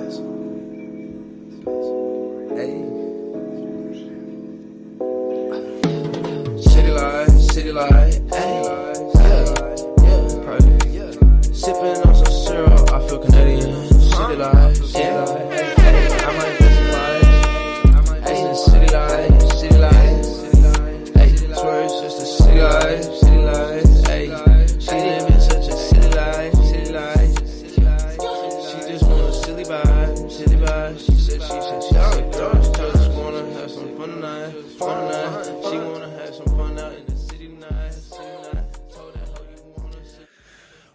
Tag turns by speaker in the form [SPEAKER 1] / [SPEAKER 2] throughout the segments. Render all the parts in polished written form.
[SPEAKER 1] Hey. City light, hey. Yeah, private. Sipping on some syrup, I feel Canadian. City light, hey. I might get some vibes. Hey, city light. Hey, swear it's just a city light. Hey, she live in such a city life. She just want a silly vibe. She said she just wanna have some fun tonight. She wanna have some fun out in the city tonight. Told her how you wanna sit.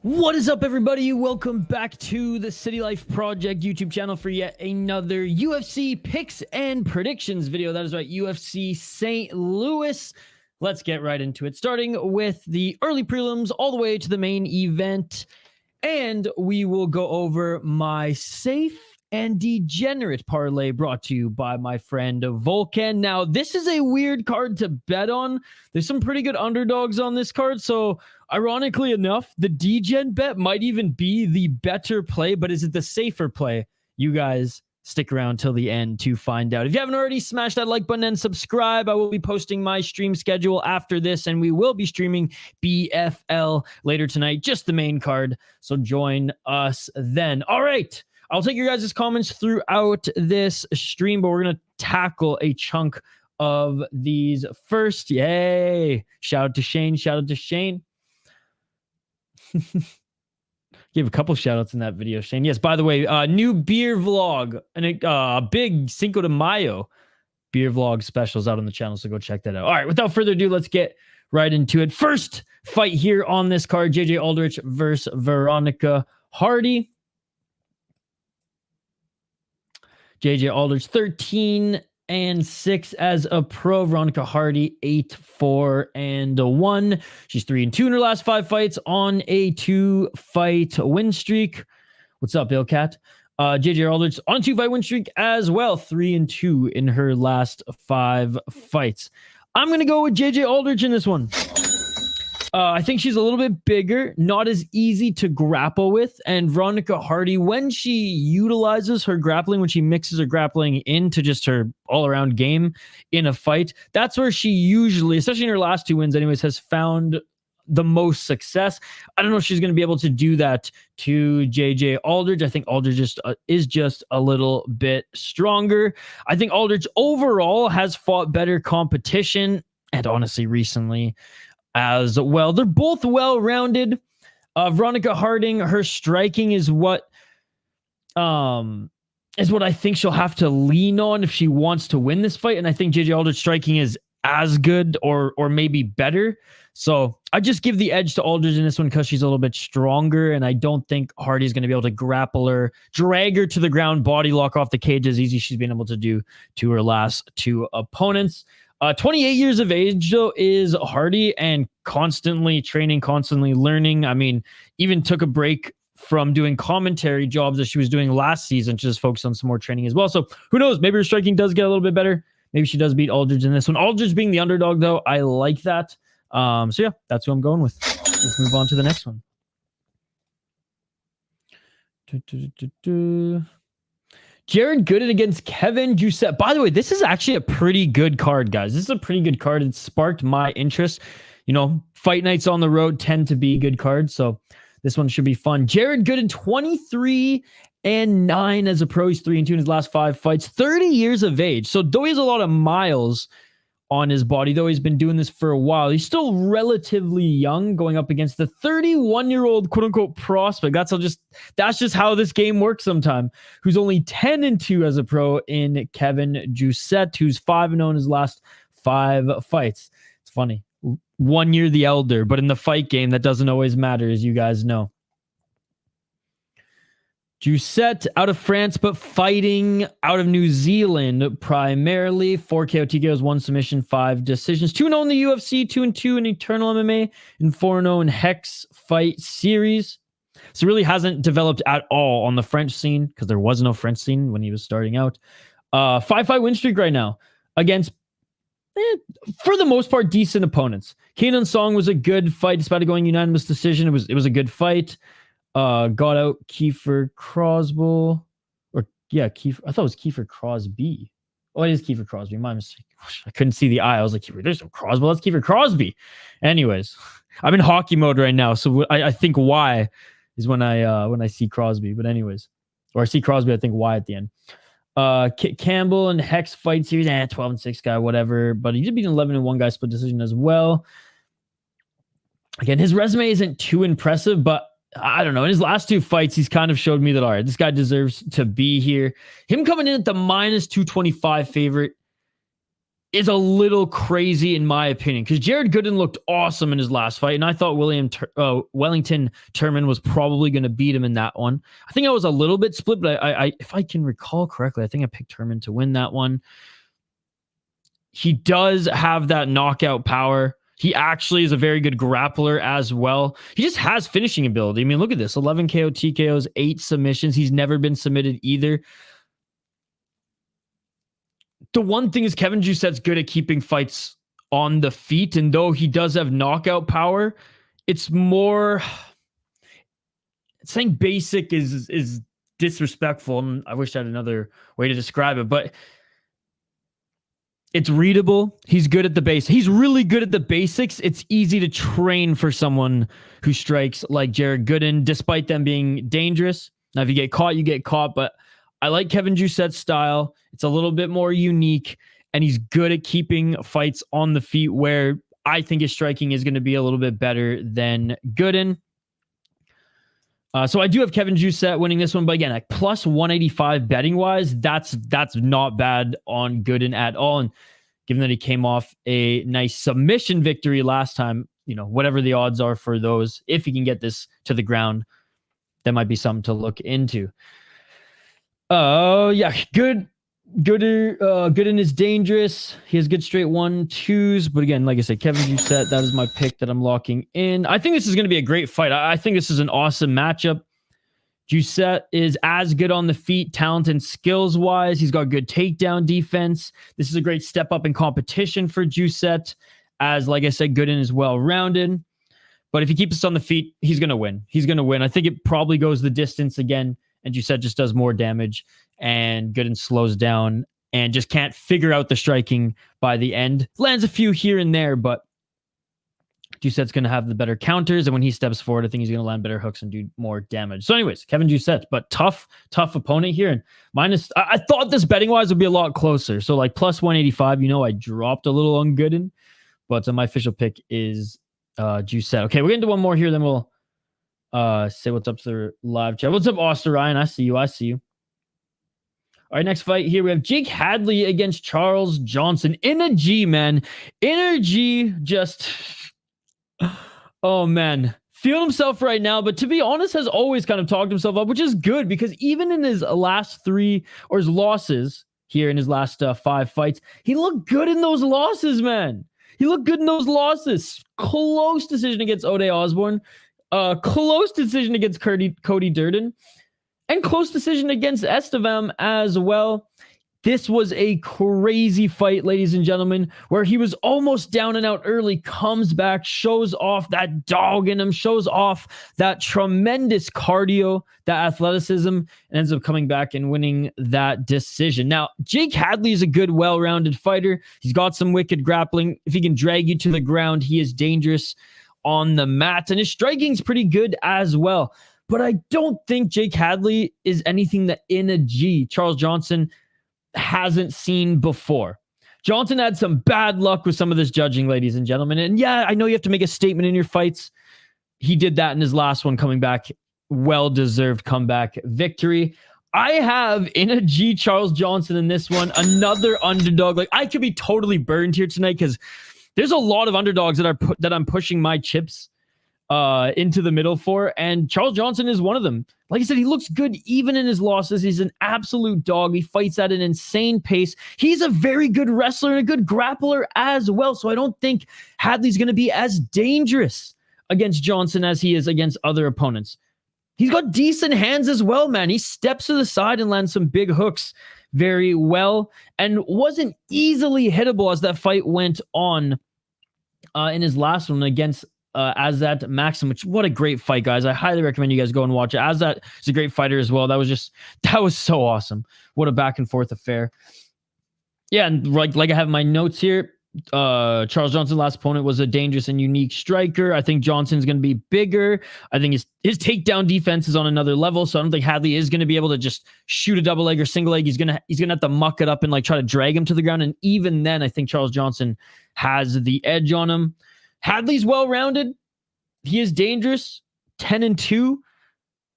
[SPEAKER 2] What is up, everybody? Welcome back to the City Life Project YouTube channel for yet another UFC picks and predictions video. That is right, UFC St. Louis. Let's get right into it, starting with the early prelims all the way to the main event. And we will go over my safe and degenerate parlay brought to you by my friend Volcan. Now, this is a weird card to bet on. There's some pretty good underdogs on this card. So, ironically enough, the degen bet might even be the better play. But is it the safer play? You guys stick around till the end to find out. If you haven't already, smash that like button and subscribe. I will be posting my stream schedule after this, and we will be streaming BFL later tonight, just the main card. So join us then. All right. I'll take your guys' comments throughout this stream, but we're going to tackle a chunk of these first. Yay. Shout out to Shane. Give a couple shout outs in that video, Shane. Yes, by the way, new beer vlog and a big Cinco de Mayo beer vlog specials out on the channel, so go check that out. All right, without further ado, let's get right into it. First fight here on this card, JJ Aldrich versus Veronica Hardy. JJ Aldrich 13-6 as a pro. Veronica Hardy 8-4-1. She's 3-2 in her last 5 fights on a 2-fight win streak. What's up, Bill Cat? JJ Aldrich on a 2-fight win streak as well, 3-2 in her last 5 fights. I'm gonna go with JJ Aldrich in this one. I think she's a little bit bigger, not as easy to grapple with. And Veronica Hardy, when she utilizes her grappling, when she mixes her grappling into just her all-around game in a fight, that's where she usually, especially in her last 2 wins anyways, has found the most success. I don't know if she's going to be able to do that to JJ Aldrich. I think Aldrich is just a little bit stronger. I think Aldrich overall has fought better competition, and honestly recently as well. They're both well-rounded. Veronica Harding, her striking is what I think she'll have to lean on if she wants to win this fight. And I think JJ Aldrich striking is as good or maybe better. So I just give the edge to Aldrich in this one because she's a little bit stronger. And I don't think Hardy's going to be able to grapple her, drag her to the ground, body lock off the cage as easy as she's been able to do to her last 2 opponents. 28 years of age, though, is Hardy, and constantly training, constantly learning. I mean, even took a break from doing commentary jobs that she was doing last season to just focus on some more training as well. So who knows? Maybe her striking does get a little bit better. Maybe she does beat Aldrich in this one. Aldrich being the underdog, though, I like that. So yeah, that's who I'm going with. Let's move on to the next one. Jared Gooden against Kevin Giuseppe. By the way, this is actually a pretty good card, guys. This is a pretty good card. It sparked my interest. You know, fight nights on the road tend to be good cards, so this one should be fun. Jared Gooden, 23-9 as a pro. He's 3-2 in his last 5 fights. 30 years of age. So though he has a lot of miles on his body, though he's been doing this for a while, he's still relatively young, going up against the 31-year-old quote-unquote prospect. That's just how this game works sometimes. Who's only 10-2 as a pro in Kevin Giuseppe, who's 5-0 in his last 5 fights. It's funny. 1 year the elder, but in the fight game, that doesn't always matter, as you guys know. Giuseppe out of France, but fighting out of New Zealand primarily. 4 KO TKOs, 1 submission, 5 decisions. 2-0 in the UFC, 2-2 in Eternal MMA, and 4-0 in Hex Fight Series. So really hasn't developed at all on the French scene, because there was no French scene when he was starting out. 5-5 win streak right now against, for the most part, decent opponents. Kenan Song was a good fight, despite it going unanimous decision. It was a good fight. Got out Kiefer Crosby, or Yeah, Kiefer. I thought it was Kiefer Crosby. Oh, it is Kiefer Crosby. My mistake. I couldn't see the eye. I was like, there's no Crosby. That's Kiefer Crosby. Anyways, I'm in hockey mode right now, so I think Y is when I see Crosby. But anyways, or I see Crosby, I think Y at the end. Campbell and Hex fight series, 12-6 guy, whatever. But he did beat an 11-1 guy split decision as well. Again, his resume isn't too impressive, but I don't know. In his last 2 fights, he's kind of showed me that, all right, this guy deserves to be here. Him coming in at the minus 225 favorite is a little crazy in my opinion, because Jared Gooden looked awesome in his last fight, and I thought Wellington Turman was probably going to beat him in that one. I think I was a little bit split, but I if I can recall correctly, I think I picked Turman to win that one. He does have that knockout power. He actually is a very good grappler as well. He just has finishing ability. I mean, look at this. 11 KO, TKOs, 8 submissions. He's never been submitted either. The one thing is Kevin Joussette's good at keeping fights on the feet. And though he does have knockout power, it's more... saying basic is disrespectful. And I wish I had another way to describe it. But it's readable. He's good at the base. He's really good at the basics. It's easy to train for someone who strikes like Jared Gooden, despite them being dangerous. Now, if you get caught, you get caught. But I like Kevin Joussette's style. It's a little bit more unique, and he's good at keeping fights on the feet, where I think his striking is going to be a little bit better than Gooden. So I do have Kevin Jousset winning this one, but again, like plus 185 betting wise, that's not bad on Gooden at all. And given that he came off a nice submission victory last time, you know, whatever the odds are for those, if he can get this to the ground, that might be something to look into. Yeah, Gooden is dangerous. He has good straight 1-2s, but again, like I said, Kevin Jousset, that is my pick that I'm locking in. I think this is going to be a great fight. I think this is an awesome matchup. Jousset is as good on the feet, talent and skills wise. He's got good takedown defense. This is a great step up in competition for Jousset, as like I said, Gooden is well rounded. But if he keeps us on the feet, he's going to win. He's going to win. I think it probably goes the distance again, and Jousset just does more damage, and Gooden slows down and just can't figure out the striking by the end. Lands a few here and there, but Joussette's going to have the better counters, and when he steps forward, I think he's going to land better hooks and do more damage. So anyways, Kevin Jousset, but tough opponent here. And minus, I thought this betting-wise would be a lot closer. So like plus 185, you know, I dropped a little on Gooden, but my official pick is Jousset. Okay, we're going to do one more here, then we'll say what's up to the live chat. What's up, Austin Ryan? I see you. All right, next fight here, we have Jake Hadley against Charles Johnson. In a G, man. In a G, just... oh, man. Feeling himself right now, but to be honest, has always kind of talked himself up, which is good, because even in his last 3, or his losses here in his last 5 fights, he looked good in those losses, man. He looked good in those losses. Close decision against Ode Osborne. Close decision against Cody Durden, and close decision against Esteban as well. This was a crazy fight, ladies and gentlemen, where he was almost down and out early, comes back, shows off that dog in him, shows off that tremendous cardio, that athleticism, and ends up coming back and winning that decision. Now, Jake Hadley is a good, well-rounded fighter. He's got some wicked grappling. If he can drag you to the ground, he is dangerous on the mat, and his striking's pretty good as well. But I don't think Jake Hadley is anything that in a G Charles Johnson hasn't seen before. Johnson had some bad luck with some of this judging, ladies and gentlemen. And yeah, I know you have to make a statement in your fights. He did that in his last one, coming back, well-deserved comeback victory. I have in a G Charles Johnson in this one, another underdog. Like, I could be totally burned here tonight, because there's a lot of underdogs that I'm pushing my chips into the middle for, and Charles Johnson is one of them. Like I said, he looks good even in his losses. He's an absolute dog. He fights at an insane pace. He's a very good wrestler and a good grappler as well. So I don't think Hadley's going to be as dangerous against Johnson as he is against other opponents. He's got decent hands as well, man. He steps to the side and lands some big hooks very well, and wasn't easily hittable as that fight went on in his last one against Azat Maxim, which what a great fight, guys. I highly recommend you guys go and watch it. Azat is a great fighter as well. That was so awesome. What a back and forth affair. Yeah, and like I have my notes here. Charles Johnson, last opponent, was a dangerous and unique striker. I think Johnson's going to be bigger. I think his takedown defense is on another level, so I don't think Hadley is going to be able to just shoot a double leg or single leg. He's gonna have to muck it up and like try to drag him to the ground. And even then, I think Charles Johnson has the edge on him. Hadley's well-rounded. He is dangerous. 10-2.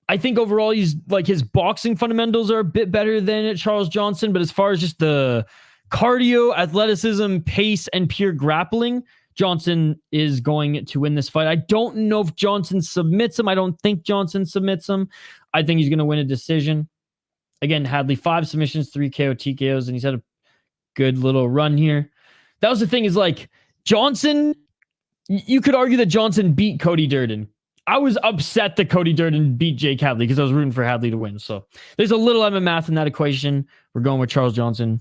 [SPEAKER 2] I think overall he's like his boxing fundamentals are a bit better than Charles Johnson, but as far as just the cardio, athleticism, pace, and pure grappling, Johnson is going to win this fight. I don't know if Johnson submits him. I don't think Johnson submits him. I think he's going to win a decision. Again, Hadley, 5 submissions, 3 KO TKOs, and he's had a good little run here. That was the thing, is like Johnson, you could argue that Johnson beat Cody Durden. I was upset that Cody Durden beat Jake Hadley because I was rooting for Hadley to win. So there's a little MMA math in that equation. We're going with Charles Johnson,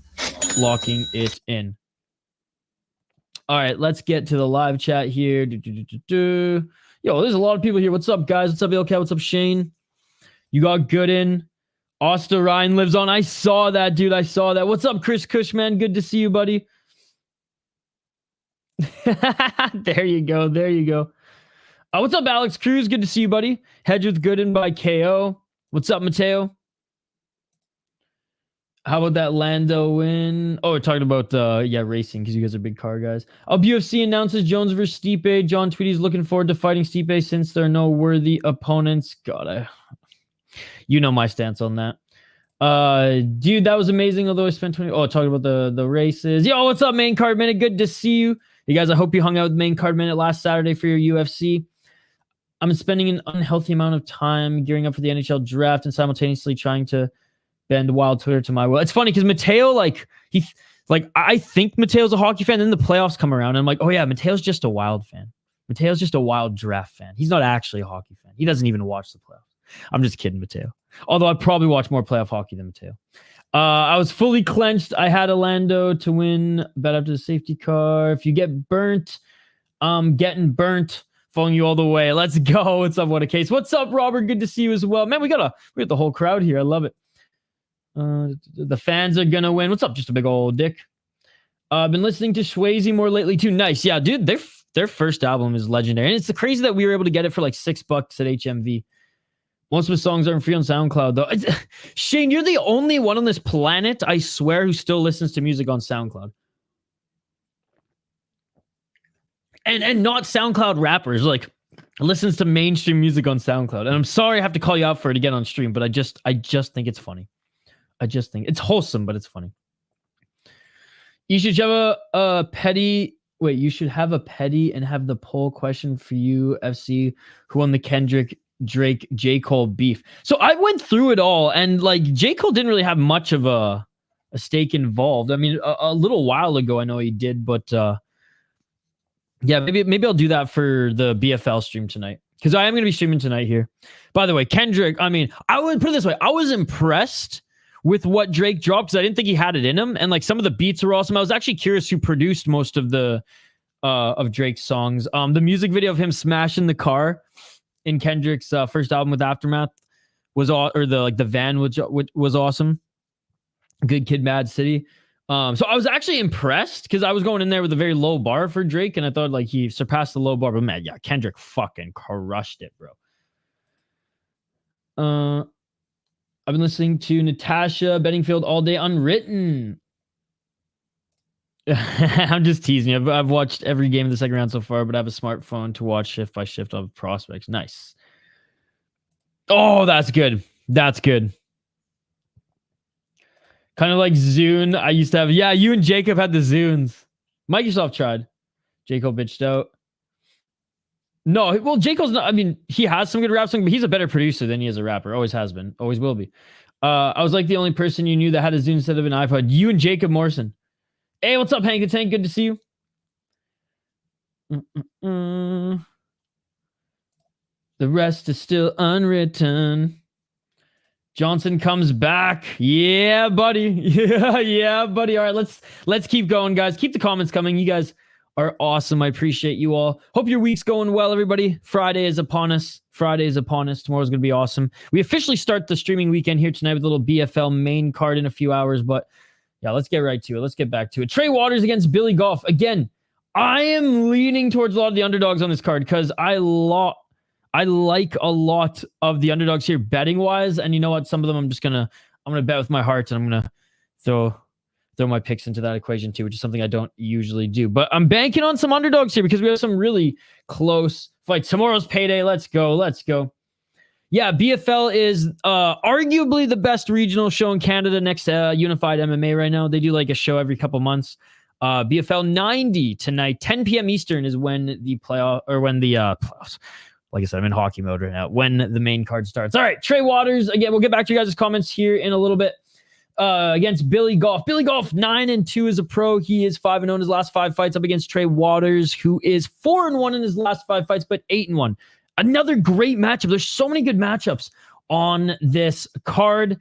[SPEAKER 2] locking it in. All right, let's get to the live chat here. Yo, there's a lot of people here. What's up, guys? What's up, LK? What's up, Shane? You got Gooden. Asta Ryan lives on. I saw that, dude. I saw that. What's up, Chris Cushman? Good to see you, buddy. There you go. There you go. What's up, Alex Cruz? Good to see you, buddy. Hedge with Gooden by KO. What's up, Mateo? How about that Lando win? Oh, we're talking about racing because you guys are big car guys. UFC announces Jones versus Stipe. John Tweedy's looking forward to fighting Stipe since there are no worthy opponents. God, you know my stance on that. Dude, that was amazing. Although I spent 20. Oh, talking about the races. Yo, what's up, Main Card Minute? Good to see you. You guys, I hope you hung out with Main Card Minute last Saturday for your UFC. I'm spending an unhealthy amount of time gearing up for the NHL draft and simultaneously trying to bend wild Twitter to my will. It's funny because Mateo, I think Mateo's a hockey fan. Then the playoffs come around and I'm like, oh yeah, Mateo's just a Wild fan. Mateo's just a Wild draft fan. He's not actually a hockey fan. He doesn't even watch the playoffs. I'm just kidding, Mateo. Although I probably watch more playoff hockey than Mateo. I was fully clenched. I had Orlando to win. Bet after the safety car. If you get burnt, getting burnt. Following you all the way. Let's go. What's up? What a case. What's up, Robert? Good to see you as well. Man, we got the whole crowd here. I love it. The fans are gonna win. What's up? Just a big old dick. I've been listening to Swayze more lately too. Nice. Yeah, dude, their first album is legendary. And it's crazy that we were able to get it for like $6 at HMV. Most of the songs aren't free on SoundCloud though. Shane, you're the only one on this planet, I swear, who still listens to music on SoundCloud. And not SoundCloud rappers, like listens to mainstream music on SoundCloud. And I'm sorry I have to call you out for it again on stream, but I just think it's funny. I just think it's wholesome, but it's funny. You should have a petty. Wait, you should have a petty and have the poll question for you, FC, who won the Kendrick, Drake, J. Cole beef. So I went through it all, and like J. Cole didn't really have much of a stake involved. I mean, a little while ago, I know he did, but yeah, maybe I'll do that for the BFL stream tonight because I am going to be streaming tonight here. By the way, Kendrick, I mean, I would put it this way. I was impressed with what Drake dropped because I didn't think he had it in him. And like some of the beats were awesome. I was actually curious who produced most of the of Drake's songs. The music video of him smashing the car in Kendrick's first album with Aftermath was the van was awesome. Good Kid, Mad City. So I was actually impressed because I was going in there with a very low bar for Drake, and I thought like he surpassed the low bar. But man, yeah, Kendrick fucking crushed it, bro. I've been listening to Natasha Bedingfield all day. Unwritten. I'm just teasing you. I've watched every game of the second round so far, but I have a smartphone to watch shift by shift of prospects. Nice. Oh, that's good. That's good. Kind of like Zune. I used to have. Yeah, you and Jacob had the Zunes. Microsoft tried. Jacob bitched out. No, well, Jacob's not. I mean, he has some good rap songs, but he's a better producer than he is a rapper. Always has been. Always will be. I was like the only person you knew that had a Zune instead of an iPod. You and Jacob Morrison. Hey, what's up, Hank the Tank? Good to see you. The rest is still unwritten. Johnson comes back. Yeah, buddy. Yeah, buddy. All right, let's keep going, guys. Keep the comments coming. You guys are awesome. I appreciate you all. Hope your week's going well, everybody. Friday is upon us. Tomorrow's going to be awesome. We officially start the streaming weekend here tonight with a little BFL main card in a few hours, but yeah, let's get right to it. Let's get back to it. Trey Waters against Billy Goff. Again, I am leaning towards a lot of the underdogs on this card because I like a lot of the underdogs here betting wise. And you know what? Some of them I'm going to bet with my heart, and I'm going to throw my picks into that equation too, which is something I don't usually do. But I'm banking on some underdogs here because we have some really close fights. Tomorrow's payday. Let's go. Yeah, BFL is arguably the best regional show in Canada next to Unified MMA right now. They do like a show every couple months. BFL 90 tonight, 10 p.m. Eastern is when the playoffs. Like I said, I'm in hockey mode right now. When the main card starts. All right, Trey Waters. Again, we'll get back to you guys' comments here in a little bit. Against Billy Goff. Billy Goff 9-2 as a pro. He is 5-0 in his last 5 fights up against Trey Waters, who is 4-1 in his last 5 fights, but 8-1. Another great matchup. There's so many good matchups on this card.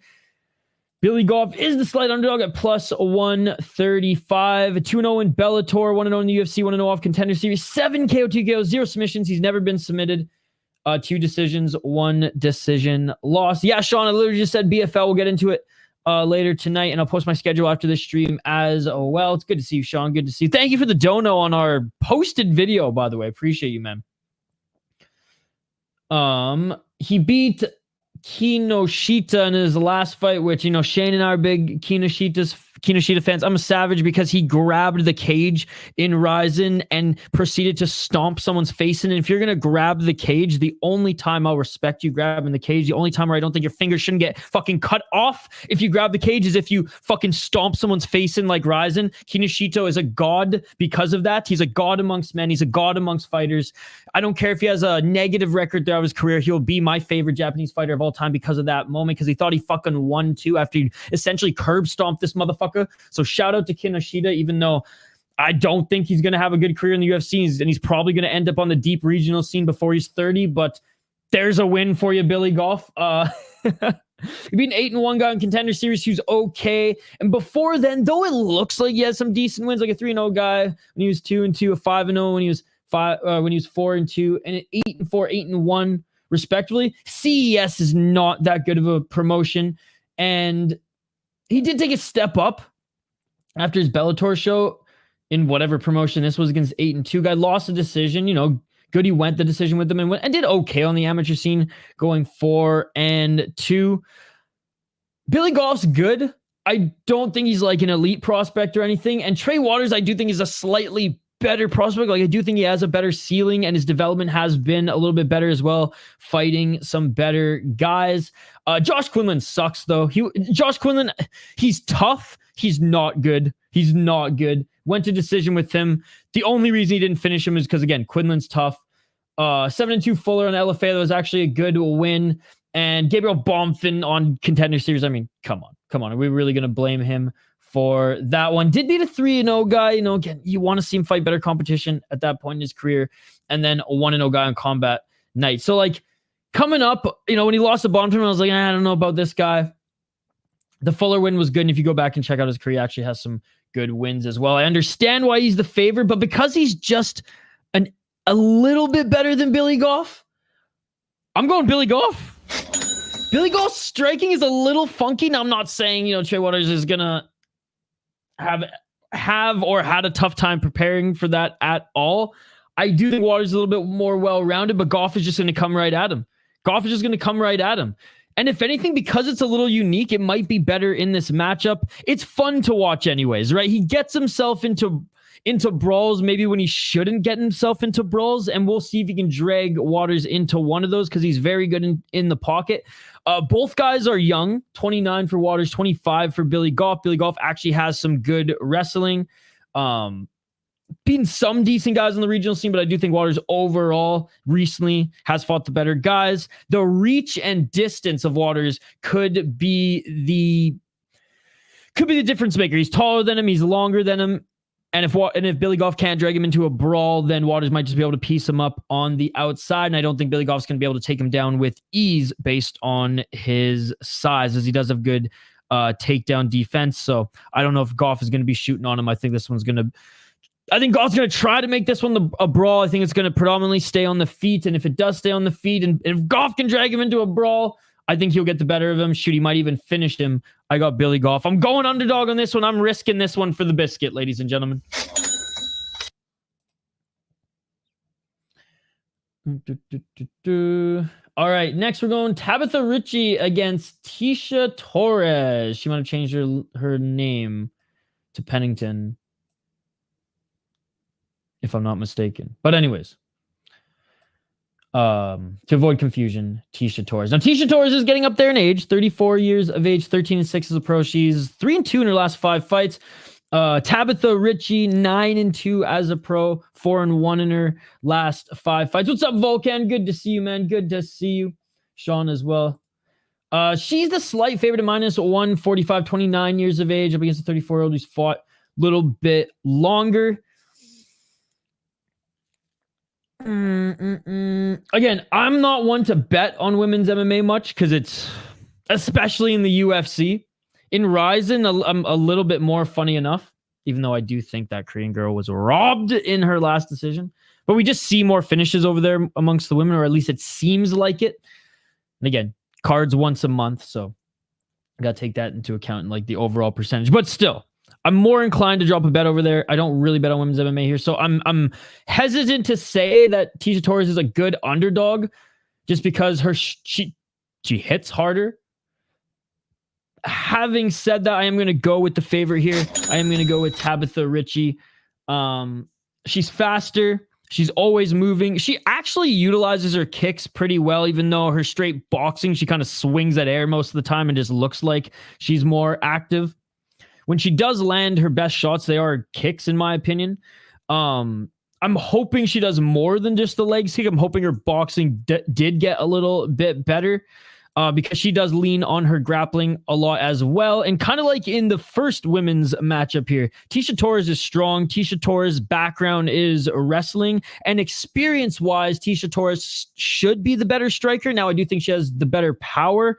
[SPEAKER 2] Billy Goff is the slight underdog at plus 135. 2-0 in Bellator, 1-0 in the UFC, 1-0 off Contender Series, 7 KO, 2 KO, 0 submissions. He's never been submitted. 2 decisions, 1 decision loss. Yeah, Sean, I literally just said BFL. We'll get into it later tonight, and I'll post my schedule after this stream as well. It's good to see you, Sean. Good to see you. Thank you for the dono on our posted video, by the way. Appreciate you, man. He beat Kinoshita in his last fight, which, you know, Shane and I are big Kinoshita fans. I'm a savage because he grabbed the cage in Ryzen and proceeded to stomp someone's face in. And if you're going to grab the cage, the only time I'll respect you grabbing the cage, the only time where I don't think your fingers shouldn't get fucking cut off if you grab the cage is if you fucking stomp someone's face in like Ryzen. Kinoshita is a god because of that. He's a god amongst men. He's a god amongst fighters. I don't care if he has a negative record throughout his career. He'll be my favorite Japanese fighter of all time because of that moment, because he thought he fucking won too after he essentially curb stomped this motherfucker. So shout out to Kinoshita, even though I don't think he's going to have a good career in the UFC, and he's probably going to end up on the deep regional scene before he's 30, but there's a win for you, Billy Goff. He beat an 8-1 guy in Contender Series who's okay. And before then, though it looks like he has some decent wins, like a 3-0 guy when he was 2-2, a 5-0 when he was 4-2, and an 8-4, 8-1 respectively. CES is not that good of a promotion, and he did take a step up after his Bellator show in whatever promotion this was against 8-2 guy. Lost a decision, you know, good. He went the decision with them and did okay on the amateur scene, going 4-2. Billy Goff's good. I don't think he's like an elite prospect or anything. And Trey Waters, I do think is a slightly better prospect. Like, I do think he has a better ceiling, and his development has been a little bit better as well, fighting some better guys. Josh Quinlan sucks though. Josh Quinlan, he's tough. He's not good. Went to decision with him. The only reason he didn't finish him is because, again, Quinlan's tough. 7-2 Fuller on LFA. That was actually a good win. And Gabriel Bomfin on Contender Series. I mean, come on. Are we really going to blame him for that one? Did beat a 3-0 guy. You know, again, you want to see him fight better competition at that point in his career. And then a 1-0 guy on Combat Night. So, like, coming up, you know, when he lost to Bomfin, I was like, I don't know about this guy. The Fuller win was good. And if you go back and check out his career, he actually has some good wins as well. I understand why he's the favorite, but because he's just a little bit better than Billy Goff, I'm going Billy Goff. Billy Goff's striking is a little funky. Now, I'm not saying, you know, Trey Waters is going to have or had a tough time preparing for that at all. I do think Waters is a little bit more well-rounded, but Goff is just going to come right at him. And if anything, because it's a little unique, it might be better in this matchup. It's fun to watch anyways, right? He gets himself into brawls maybe when he shouldn't get himself into brawls, and we'll see if he can drag Waters into one of those because he's very good in the pocket. Both guys are young, 29 for Waters, 25 for Billy Goff. Billy Goff actually has some good wrestling. Beaten some decent guys on the regional scene, but I do think Waters overall recently has fought the better guys. The reach and distance of Waters could be the difference maker. He's taller than him. He's longer than him. And if Billy Goff can't drag him into a brawl, then Waters might just be able to piece him up on the outside. And I don't think Billy Goff's going to be able to take him down with ease based on his size, as he does have good takedown defense. So I don't know if Goff is going to be shooting on him. I think this one's going to I think Goff's going to try to make this one a brawl. I think it's going to predominantly stay on the feet. And if it does stay on the feet, and if Goff can drag him into a brawl, I think he'll get the better of him. Shoot, he might even finish him. I got Billy Goff. I'm going underdog on this one. I'm risking this one for the biscuit, ladies and gentlemen. All right, next we're going Tabatha Ricci against Tecia Torres. She might have changed her name to Pennington, if I'm not mistaken. But anyways, to avoid confusion, Tecia Torres. Now, Tecia Torres is getting up there in age, 34 years of age, 13-6 as a pro. She's 3-2 in her last 5 fights. Tabatha Ricci, 9-2 as a pro, 4-1 in her last 5 fights. What's up, Volcan? Good to see you, man. Good to see you. Sean as well. She's the slight favorite at -145, 29 years of age, up against a 34-year-old who's fought a little bit longer. Again, I'm not one to bet on women's MMA much because it's, especially in the UFC. In Ryzen, I'm a little bit more, funny enough, even though I do think that Korean girl was robbed in her last decision. But we just see more finishes over there amongst the women, or at least it seems like it. And again, cards once a month, so I got to take that into account in like the overall percentage. But still, I'm more inclined to drop a bet over there. I don't really bet on women's MMA here, so I'm hesitant to say that Tecia Torres is a good underdog just because she hits harder. Having said that, I am going to go with the favorite here. I am going to go with Tabatha Ricci. She's faster. She's always moving. She actually utilizes her kicks pretty well, even though her straight boxing, she kind of swings at air most of the time and just looks like she's more active. When she does land her best shots, they are kicks, in my opinion. I'm hoping she does more than just the leg kick. I'm hoping her boxing did get a little bit better. Because she does lean on her grappling a lot as well. And kind of like in the first women's matchup here, Tecia Torres is strong. Tecia Torres' background is wrestling. And experience-wise, Tecia Torres should be the better striker. Now, I do think she has the better power.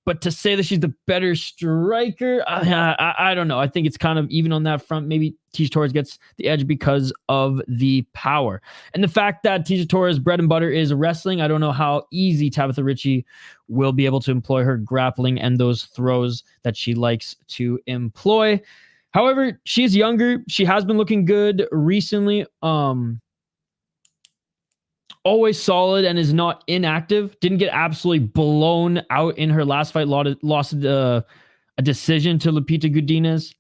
[SPEAKER 2] But to say that she's the better striker, I don't know. I think it's kind of even on that front. Maybe Tecia Torres gets the edge because of the power. And the fact that Tecia Torres' bread and butter is wrestling, I don't know how easy Tabatha Ricci will be able to employ her grappling and those throws that she likes to employ. However, she's younger. She has been looking good recently. Always solid and is not inactive. Didn't get absolutely blown out in her last fight. Lost a decision to Lupita Godinez.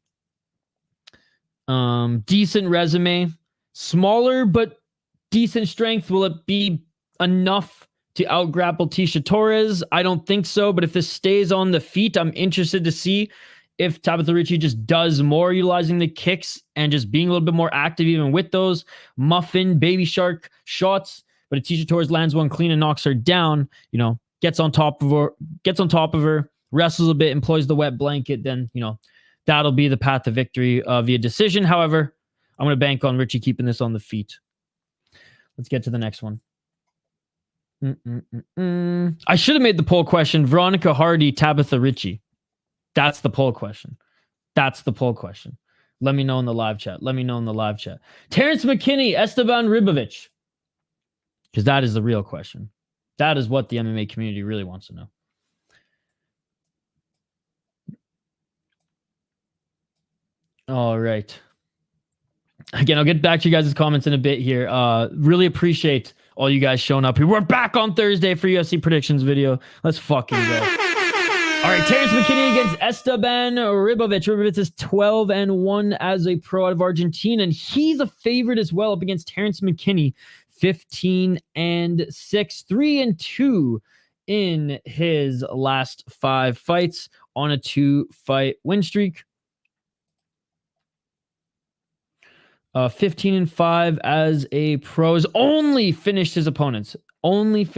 [SPEAKER 2] Decent resume. Smaller, but decent strength. Will it be enough to out-grapple Tecia Torres? I don't think so, but if this stays on the feet, I'm interested to see if Tabatha Ricci just does more utilizing the kicks and just being a little bit more active even with those muffin, baby shark shots. But if Tecia Torres lands one clean and knocks her down, gets on top of her, wrestles a bit, employs the wet blanket, then, that'll be the path to victory via decision. However, I'm going to bank on Ricci keeping this on the feet. Let's get to the next one. I should have made the poll question, Veronica Hardy, Tabatha Ricci. That's the poll question. Let me know in the live chat. Terrance McKinney, Esteban Ribovics. Because that is the real question. That is what the MMA community really wants to know. All right. Again, I'll get back to you guys' comments in a bit here. Really appreciate all you guys showing up here. We're back on Thursday for UFC predictions video. Let's fucking go. All right, Terrance McKinney against Esteban Ribovics. Ribovics is 12-1 as a pro out of Argentina, and he's a favorite as well up against Terrance McKinney. 15-6, 3-2 in his last 5 fights on a 2-fight win streak. 15-5 as a pro. Has only finished his opponents. 7 KO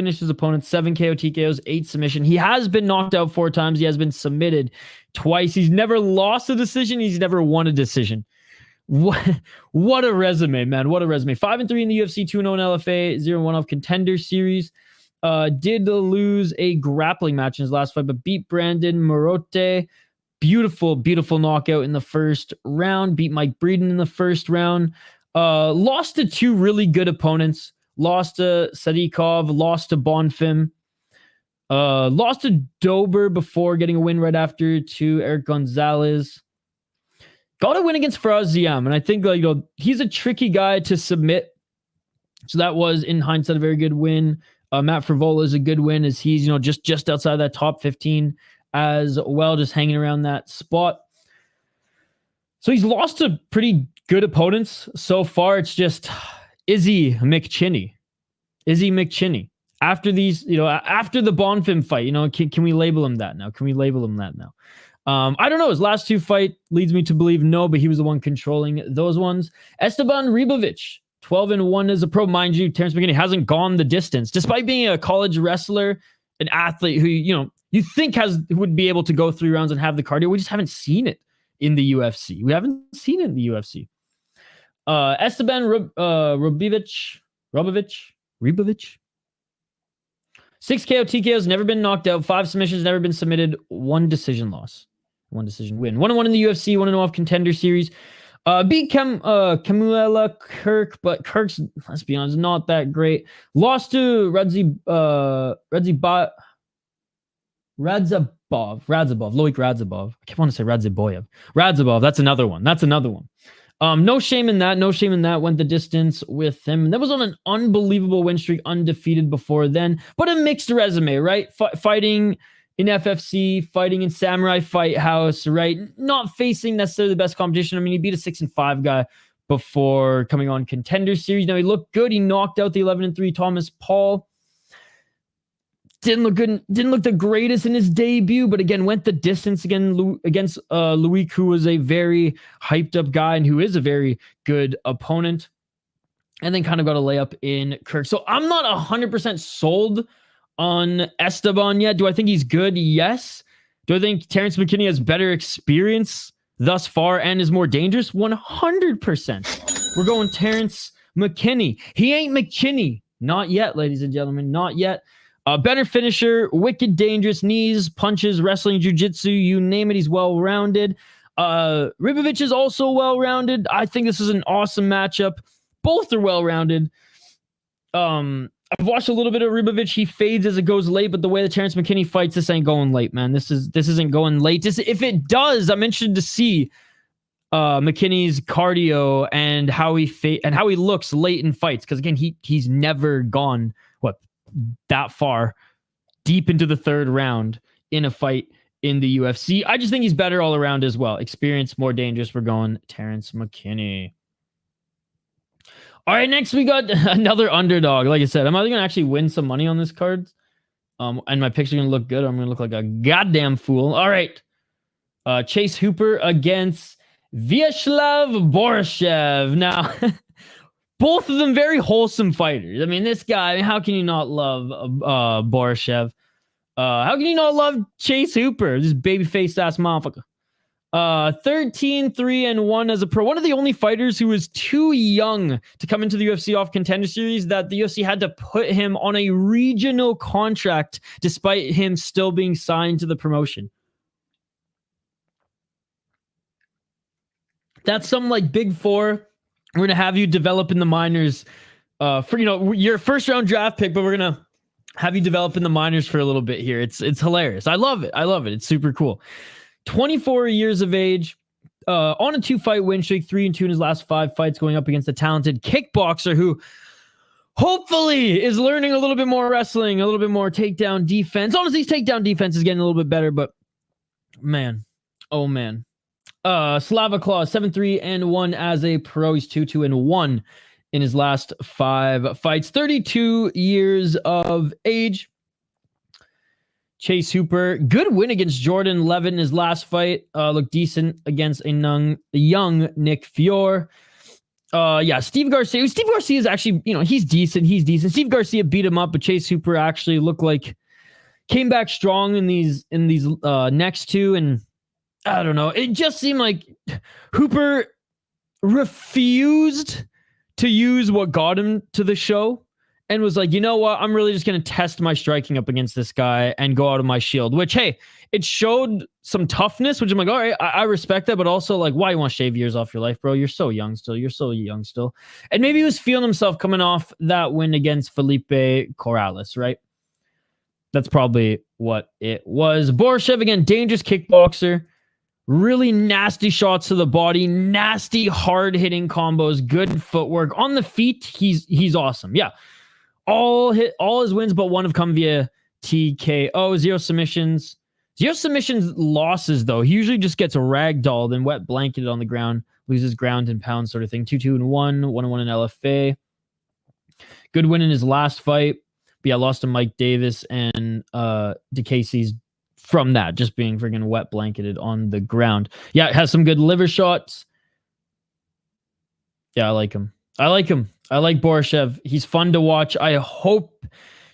[SPEAKER 2] TKOs, 8 submission. He has been knocked out 4 times. He has been submitted twice. He's never lost a decision. He's never won a decision. What a resume, man. What a resume. 5-3 in the UFC, 2-0 in LFA, 0-1 off Contender Series. Did lose a grappling match in his last fight, but beat Brandon Morote. Beautiful knockout in the first round. Beat Mike Breeden in the first round. Lost to two really good opponents. Lost to Sadikov, lost to Bonfim. Lost to Dober before getting a win right after to Eric Gonzalez. Got a win against Faraziam, and I think he's a tricky guy to submit. So that was, in hindsight, a very good win. Matt Frivola is a good win, as he's just outside that top 15 as well, just hanging around that spot. So he's lost to pretty good opponents so far. It's just Izzy McKinney. After these, after the Bonfim fight, can we label him that now? I don't know. His last two fight leads me to believe no, but he was the one controlling those ones. Esteban Ribovics, 12-1 as a pro. Mind you, Terrance McKinney hasn't gone the distance, despite being a college wrestler, an athlete who, you think would be able to go 3 rounds and have the cardio. We just haven't seen it in the UFC. Esteban Ribovics. 6 KO TKOs, never been knocked out. 5 submissions, never been submitted. 1 decision loss. 1 decision win. 1-1 in the UFC, 1-0 off Contender Series. Beat Camuela Kirk, but Kirk's, let's be honest, not that great. Lost to Radzibov, Loic Radzibov. I keep wanting to say Ruziboev. Radzibov, that's another one. No shame in that. Went the distance with him. That was on an unbelievable win streak, undefeated before then, but a mixed resume, right? Fighting in FFC, fighting in Samurai Fight House, right? Not facing necessarily the best competition. I mean, he beat a 6-5 guy before coming on Contender Series. Now he looked good. He knocked out the 11-3 Thomas Paul. Didn't look good. Didn't look the greatest in his debut, but again, went the distance again against Loic, who was a very hyped up guy and who is a very good opponent. And then kind of got a layup in Kirk. So I'm not 100% sold on Esteban yet. Do I think he's good? Yes. Do I think Terrance McKinney has better experience thus far and is more dangerous? 100%. We're going Terrance McKinney. He ain't McKinney. Not yet, ladies and gentlemen. Not yet. Better finisher, wicked dangerous, knees, punches, wrestling, jiu-jitsu, you name it, he's well-rounded. Ribovics is also well-rounded. I think this is an awesome matchup. Both are well-rounded. I've watched a little bit of Ribovics. He fades as it goes late, but the way that Terrance McKinney fights, this ain't going late, man. This isn't going late. If it does, I'm interested to see McKinney's cardio and how he looks late in fights. Because again, he's never gone that far deep into the 3rd round in a fight in the UFC. I just think he's better all around as well. Experience, more dangerous. We're going Terrance McKinney. All right, next we got another underdog. Like I said, I'm either going to actually win some money on this card, and my picture going to look good, or I'm going to look like a goddamn fool. All right. Chase Hooper against Viacheslav Borshchev. Now, both of them very wholesome fighters. I mean, this guy, how can you not love Borshchev? How can you not love Chase Hooper? This baby-faced ass motherfucker. 13-3-1 as a pro. One of the only fighters who was too young to come into the UFC off Contender Series, that the UFC had to put him on a regional contract despite him still being signed to the promotion. That's some like Big Four. We're going to have you develop in the minors for, your first round draft pick, but we're going to have you develop in the minors for a little bit here. It's hilarious. I love it. It's super cool. 24 years of age, on a 2-fight win streak, 3-2 in his last 5 fights, going up against a talented kickboxer who hopefully is learning a little bit more wrestling, a little bit more takedown defense. Honestly, his takedown defense is getting a little bit better, but man, oh man. Slava Claus, 7-3-1 as a pro. He's 2-2-1 in his last 5 fights. 32 years of age. Chase Hooper, good win against Jordan Levitt in his last fight. Looked decent against a young Nick Fior. Steve Garcia. Steve Garcia is actually, he's decent. Steve Garcia beat him up, but Chase Hooper actually looked like came back strong in these next 2, and I don't know. It just seemed like Hooper refused to use what got him to the show and was like, you know what? I'm really just going to test my striking up against this guy and go out of my shield, which, hey, it showed some toughness, which I'm like, all right, I respect that. But also, like, why you want to shave years off your life, bro? You're so young still. You're so young still. And maybe he was feeling himself coming off that win against Felipe Corrales, right? That's probably what it was. Borshchev, again, dangerous kickboxer. Really nasty shots to the body, nasty hard-hitting combos, good footwork. On the feet, he's awesome. Yeah. All his wins, but one have come via TKO. Zero submissions losses, though. He usually just gets ragdolled and wet blanketed on the ground, loses ground and pound sort of thing. 2-2-1, 1-1 in LFA. Good win in his last fight. But yeah, lost to Mike Davis and DeCasey's from that, just being friggin' wet blanketed on the ground. Yeah, it has some good liver shots. Yeah, I like him. I like Borshchev. He's fun to watch. I hope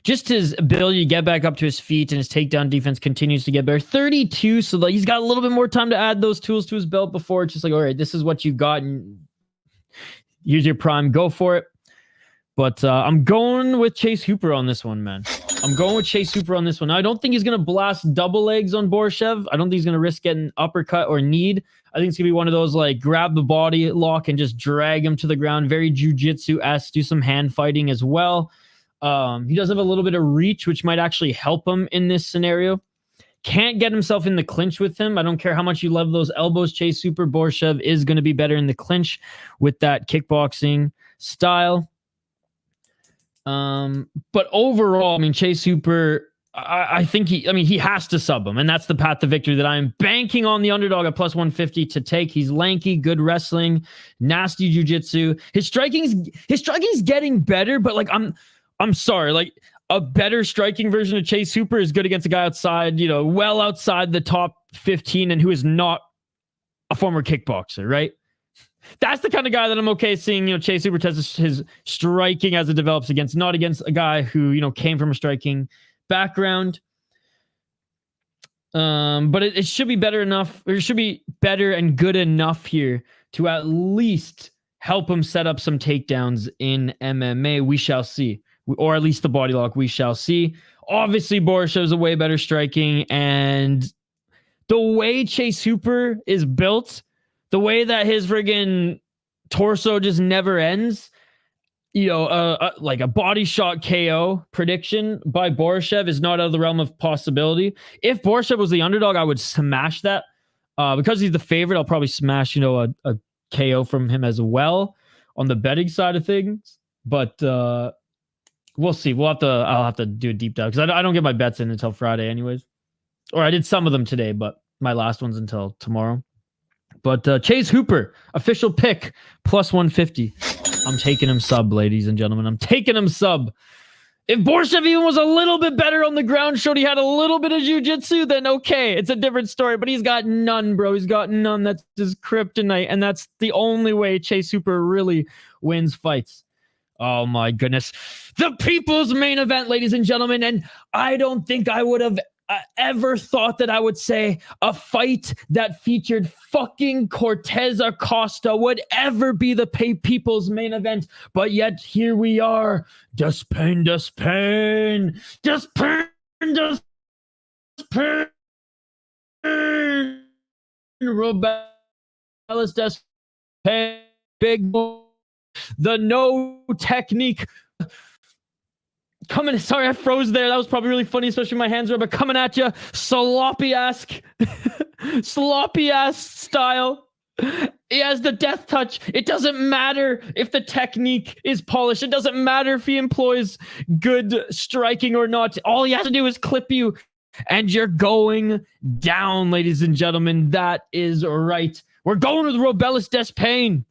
[SPEAKER 2] just his ability to get back up to his feet and his takedown defense continues to get better. 32, so like he's got a little bit more time to add those tools to his belt before it's just like, all right, this is what you got, and here's your prime. Go for it. But I'm going with Chase Hooper on this one, man. I'm going with Chase Hooper on this one. Now, I don't think he's going to blast double legs on Borshchev. I don't think he's going to risk getting uppercut or kneed. I think it's going to be one of those, like, grab the body lock and just drag him to the ground. Very jiu-jitsu-esque. Do some hand fighting as well. He does have a little bit of reach, which might actually help him in this scenario. Can't get himself in the clinch with him. I don't care how much you love those elbows. Chase Hooper, Borshchev is going to be better in the clinch with that kickboxing style. But overall, I mean, Chase Hooper, I think he has to sub him, and that's the path to victory that I'm banking on the underdog at plus 150 to take. He's lanky, good wrestling, nasty jiu-jitsu. His striking's getting better, but like I'm sorry, like a better striking version of Chase Hooper is good against a guy outside, well outside the top 15 and who is not a former kickboxer, right? That's the kind of guy that I'm okay seeing, Chase Hooper test his striking as it develops against, not against a guy who, came from a striking background. But it should be better enough, or it should be better and good enough here to at least help him set up some takedowns in MMA. We shall see. Or at least the body lock, we shall see. Obviously, Borshchev's a way better striking, and the way Chase Hooper is built, the way that his friggin' torso just never ends, like a body shot KO prediction by Borshchev is not out of the realm of possibility. If Borshchev was the underdog, I would smash that. Because he's the favorite, I'll probably smash, a KO from him as well on the betting side of things. But we'll see. I'll have to do a deep dive because I don't get my bets in until Friday anyways. Or I did some of them today, but my last one's until tomorrow. But Chase Hooper, official pick, plus 150. I'm taking him sub, ladies and gentlemen. I'm taking him sub. If Borshchev even was a little bit better on the ground, showed he had a little bit of jiu-jitsu, then okay, it's a different story. But he's got none, bro. He's got none. That's his kryptonite. And that's the only way Chase Hooper really wins fights. Oh, my goodness. The people's main event, ladies and gentlemen. And I don't think I would have ever thought that I would say a fight that featured fucking Cortes-Acosta would ever be the people's main event, but yet here we are. Despaigne. Robelis, Despaigne, big boy, the no technique. Sorry, I froze there. That was probably really funny, especially my hands were, but coming at you, sloppy-ass style. He has the death touch. It doesn't matter if the technique is polished. It doesn't matter if he employs good striking or not. All he has to do is clip you, and you're going down, ladies and gentlemen. That is right. We're going with Robelis Despaigne.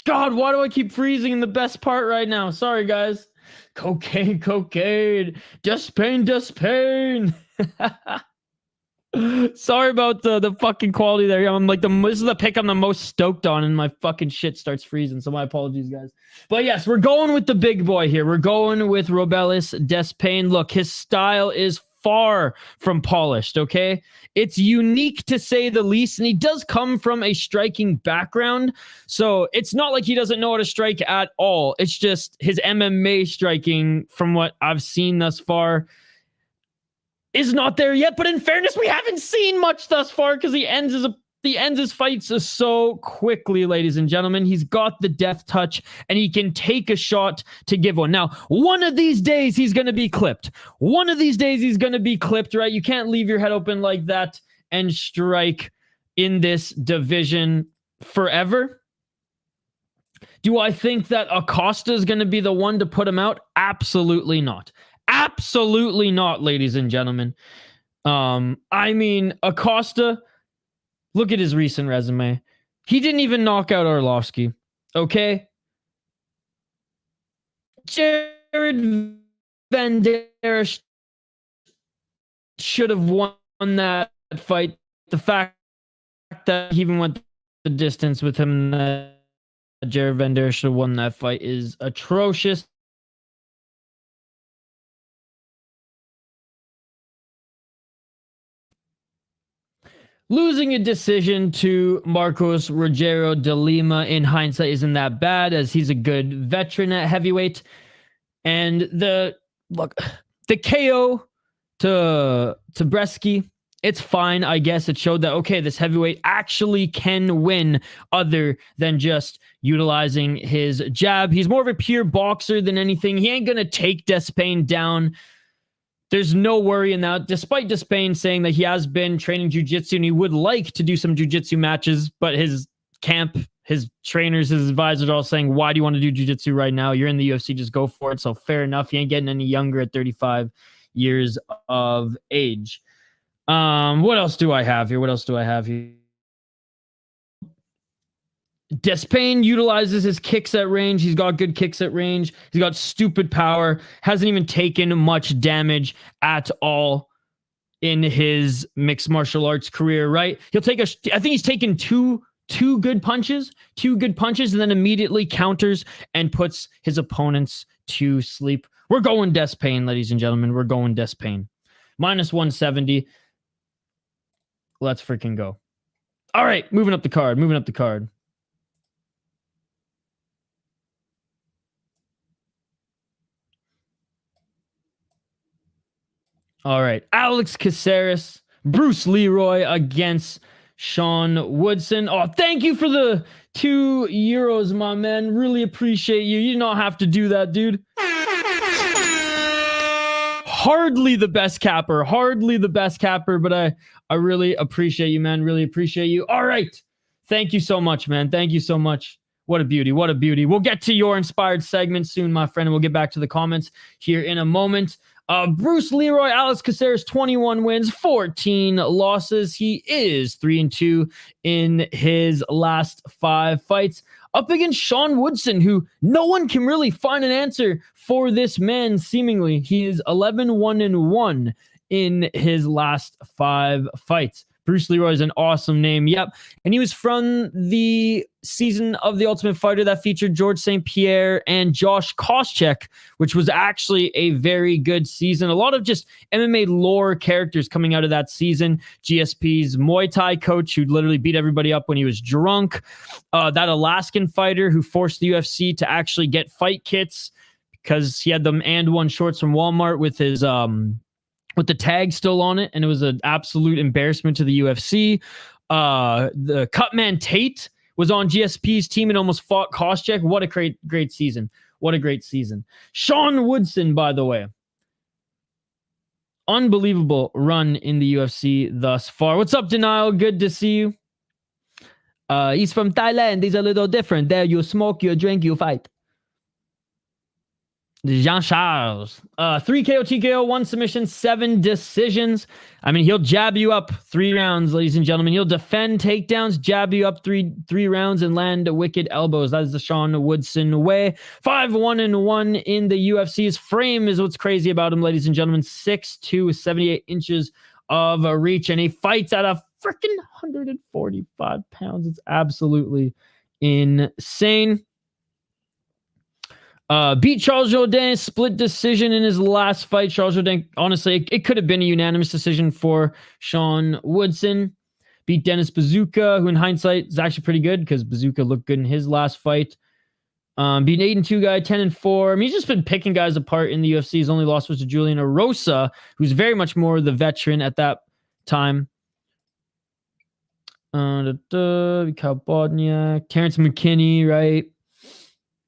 [SPEAKER 2] God, why do I keep freezing in the best part right now? Sorry, guys. Cocaine. Despaigne. Sorry about the fucking quality there. I'm like, this is the pick I'm the most stoked on, and my fucking shit starts freezing. So my apologies, guys. But yes, we're going with the big boy here. We're going with Robelis Despaigne. Look, his style is far from polished, okay? It's unique to say the least, and he does come from a striking background, so it's not like he doesn't know how to strike at all. It's just his MMA striking, from what I've seen thus far, is not there yet. But in fairness, we haven't seen much thus far because he ends his fights so quickly, ladies and gentlemen. He's got the death touch, and he can take a shot to give one. Now, one of these days, he's going to be clipped. One of these days, he's going to be clipped, right? You can't leave your head open like that and strike in this division forever. Do I think that Acosta is going to be the one to put him out? Absolutely not. Absolutely not, ladies and gentlemen. I mean, Acosta, look at his recent resume. He didn't even knock out Arlovsky. Okay? Jared Van Der should have won that fight. The fact that he even went the distance with him, that Jared Van Der should have won that fight, is atrocious. Losing a decision to Marcos Rogero de Lima in hindsight isn't that bad, as he's a good veteran at heavyweight. And the KO to Bresky, it's fine, I guess. It showed that, okay, this heavyweight actually can win other than just utilizing his jab. He's more of a pure boxer than anything. He ain't going to take Despaigne down. There's no worry in that, despite Despaigne saying that he has been training jiu-jitsu and he would like to do some jiu-jitsu matches, but his camp, his trainers, his advisors are all saying, why do you want to do jiu-jitsu right now? You're in the UFC, just go for it. So fair enough. He ain't getting any younger at 35 years of age. What else do I have here? Despaigne utilizes his kicks at range. He's got good kicks at range. He's got stupid power. Hasn't even taken much damage at all in his mixed martial arts career, right? I think he's taken two good punches, and then immediately counters and puts his opponents to sleep. We're going Despaigne, ladies and gentlemen. We're going Despaigne. Minus 170. Let's freaking go. All right, moving up the card. All right, Alex Caceres, Bruce Leroy against Sean Woodson. Oh, thank you for the €2, my man. Really appreciate you. You don't have to do that, dude. Hardly the best capper, but I really appreciate you, man. Really appreciate you. All right. Thank you so much, man. Thank you so much. What a beauty. We'll get to your inspired segment soon, my friend, and we'll get back to the comments here in a moment. Bruce Leroy, Alex Caceres, 21 wins, 14 losses. He is 3-2 in his last 5 fights. Up against Sean Woodson, who no one can really find an answer for this man, seemingly. He is 11-1-1 in his last 5 fights. Bruce Leroy is an awesome name. Yep. And he was from the season of The Ultimate Fighter that featured George St. Pierre and Josh Koscheck, which was actually a very good season. A lot of just MMA lore characters coming out of that season. GSP's Muay Thai coach, who literally beat everybody up when he was drunk. That Alaskan fighter who forced the UFC to actually get fight kits because he had them and one shorts from Walmart with his with the tag still on it, and it was an absolute embarrassment to the UFC. The Cutman Tate was on GSP's team and almost fought Koscheck. What a great season. What a great season. Sean Woodson, by the way. Unbelievable run in the UFC thus far. What's up, Denial? Good to see you. He's from Thailand. He's a little different. There you smoke, you drink, you fight. Jean-Charles. 3 KO, TKO, 1 submission, 7 decisions. I mean, he'll jab you up 3 rounds, ladies and gentlemen. He'll defend takedowns, jab you up three rounds, and land wicked elbows. That is the Sean Woodson way. 5-1-1 in the UFC. His frame is what's crazy about him, ladies and gentlemen. 6'2", 78 inches of reach, and he fights at a freaking 145 pounds. It's absolutely insane. Beat Charles Jourdain, split decision in his last fight. Charles Jourdain, honestly, it could have been a unanimous decision for Sean Woodson. Beat Dennis Bazooka, who in hindsight is actually pretty good because Bazooka looked good in his last fight. Beat an 8-2 guy, 10-4. I mean, he's just been picking guys apart in the UFC. His only loss was to Julian Erosa, who's very much more the veteran at that time. Kyle Bodniak, Terrance McKinney, right?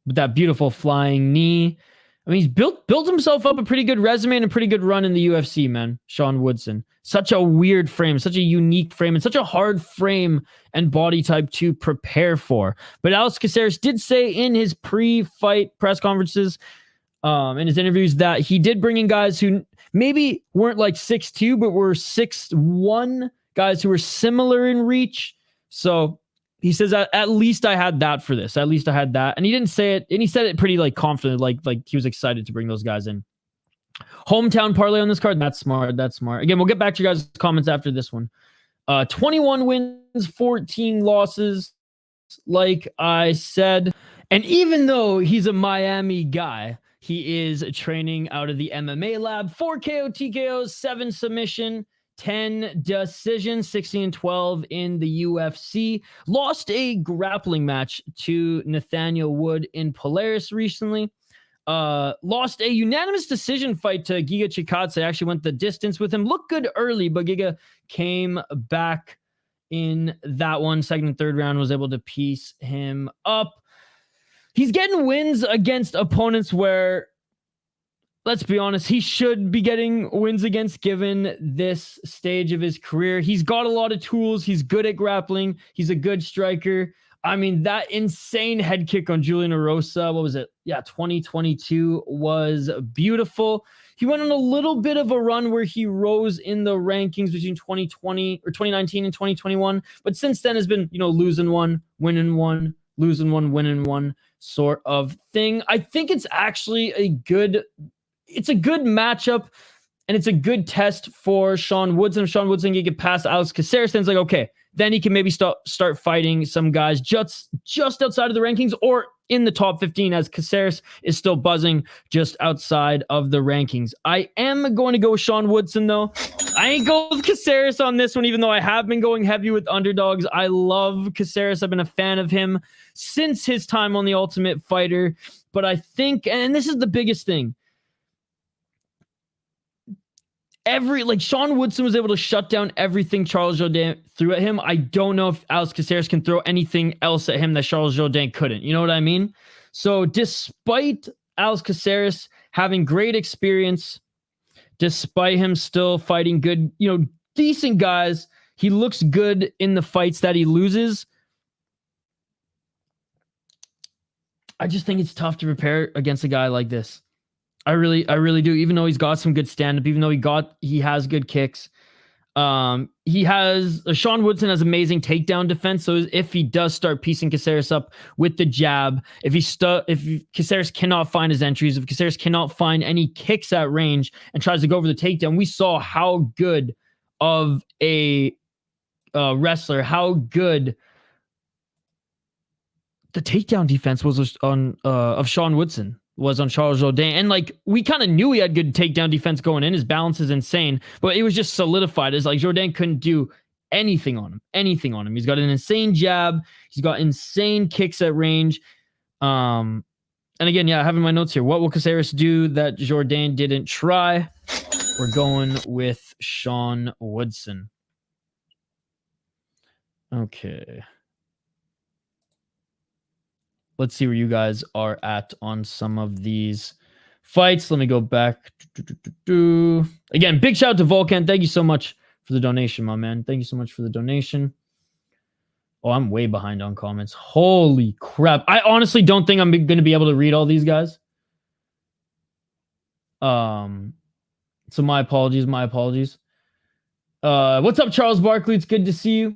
[SPEAKER 2] With that beautiful flying knee. I mean, he's built himself up a pretty good resume and a pretty good run in the UFC, man. Sean Woodson. Such a weird frame, such a unique frame, and such a hard frame and body type to prepare for. But Alex Caceres did say in his pre-fight press conferences, in his interviews, that he did bring in guys who maybe weren't like 6'2", but were 6'1", guys who were similar in reach. So he says, at least I had that for this. At least I had that. And he didn't say it, and he said it pretty like confident, like he was excited to bring those guys in. Hometown parlay on this card. That's smart. That's smart. Again, we'll get back to your guys' comments after this one. 21 wins, 14 losses, like I said. And even though he's a Miami guy, he is training out of the MMA lab. 4 KO TKOs, 7 submission, 10 decisions, 16-12 in the UFC. Lost a grappling match to Nathaniel Wood in Polaris recently. Lost a unanimous decision fight to Giga Chikadze. Actually went the distance with him. Looked good early, but Giga came back in that one. Second and third round, was able to piece him up. He's getting wins against opponents where, let's be honest, he should be getting wins against given this stage of his career. He's got a lot of tools. He's good at grappling. He's a good striker. I mean, that insane head kick on Julian Erosa, what was it? Yeah, 2022 was beautiful. He went on a little bit of a run where he rose in the rankings between 2020 or 2019 and 2021. But since then has been, losing one, winning one, losing one, winning one sort of thing. I think it's actually a good matchup, and it's a good test for Sean Woodson. If Sean Woodson can get past Alex Caceres, then it's like, okay, then he can maybe start fighting some guys just outside of the rankings or in the top 15, as Caceres is still buzzing just outside of the rankings. I am going to go with Sean Woodson, though. I ain't going with Caceres on this one, even though I have been going heavy with underdogs. I love Caceres. I've been a fan of him since his time on The Ultimate Fighter. But I think, and this is the biggest thing, Sean Woodson was able to shut down everything Charles Jourdain threw at him. I don't know if Alex Caceres can throw anything else at him that Charles Jourdain couldn't. You know what I mean? So despite Alex Caceres having great experience, despite him still fighting good, decent guys, he looks good in the fights that he loses. I just think it's tough to prepare against a guy like this. I really do. Even though he's got some good stand-up, even though he has good kicks. Sean Woodson has amazing takedown defense. So if he does start piecing Caceres up with the jab, if Caceres cannot find his entries, if Caceres cannot find any kicks at range and tries to go over the takedown, we saw how good of a wrestler, how good the takedown defense was on of Sean Woodson. Was on Charles Jourdain. And we kind of knew he had good takedown defense going in. His balance is insane, but it was just solidified. It's like Jourdain couldn't do anything on him. He's got an insane jab. He's got insane kicks at range. And again, I have in my notes here, what will Caceres do that Jourdain didn't try? We're going with Sean Woodson. Okay. Let's see where you guys are at on some of these fights. Let me go back. Again, big shout out to Volcan. Thank you so much for the donation, my man. Thank you so much for the donation. Oh, I'm way behind on comments. Holy crap. I honestly don't think I'm going to be able to read all these guys. So my apologies. What's up, Charles Barkley? It's good to see you.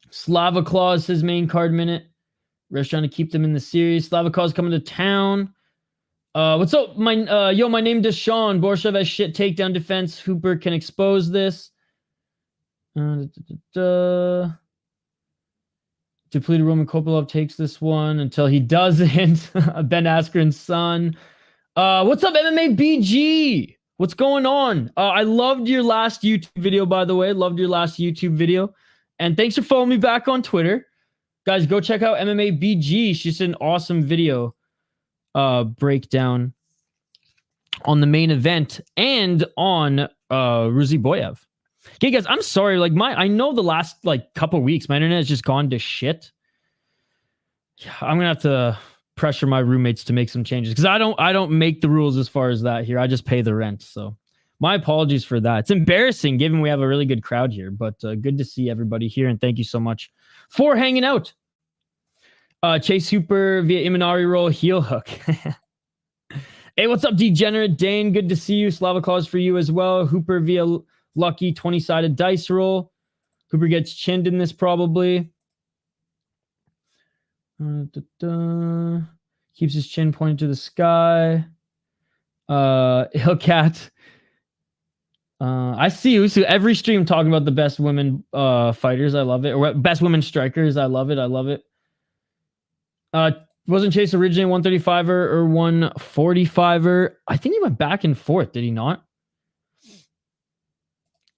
[SPEAKER 2] Slava Claus says main card minute. Ref's trying to keep them in the series. Slavikov's coming to town. What's up? My name is Sean. Borshchev has shit takedown defense. Hooper can expose this. Depleted Roman Kopylov takes this one until he doesn't. Ben Askren's son. What's up, MMA BG? What's going on? I loved your last YouTube video, by the way. Loved your last YouTube video. And thanks for following me back on Twitter. Guys, go check out MMA BG. She's an awesome video breakdown on the main event and on Ruziboev. Okay, guys, I'm sorry. Like I know the last couple weeks, my internet has just gone to shit. I'm gonna have to pressure my roommates to make some changes because I don't make the rules as far as that here. I just pay the rent. So my apologies for that. It's embarrassing given we have a really good crowd here, but good to see everybody here and thank you so much for hanging out. Chase Hooper via Imanari roll heel hook. Hey, what's up, Degenerate Dane? Good to see you. Slava clause for you as well. Hooper via lucky 20-sided dice roll. Hooper gets chinned in this probably. Keeps his chin pointed to the sky. Hillcat. I see you. So every stream talking about the best women fighters. I love it. Or best women strikers. I love it. I love it. Wasn't Chase originally 135er or 145er? I think he went back and forth. Did he not?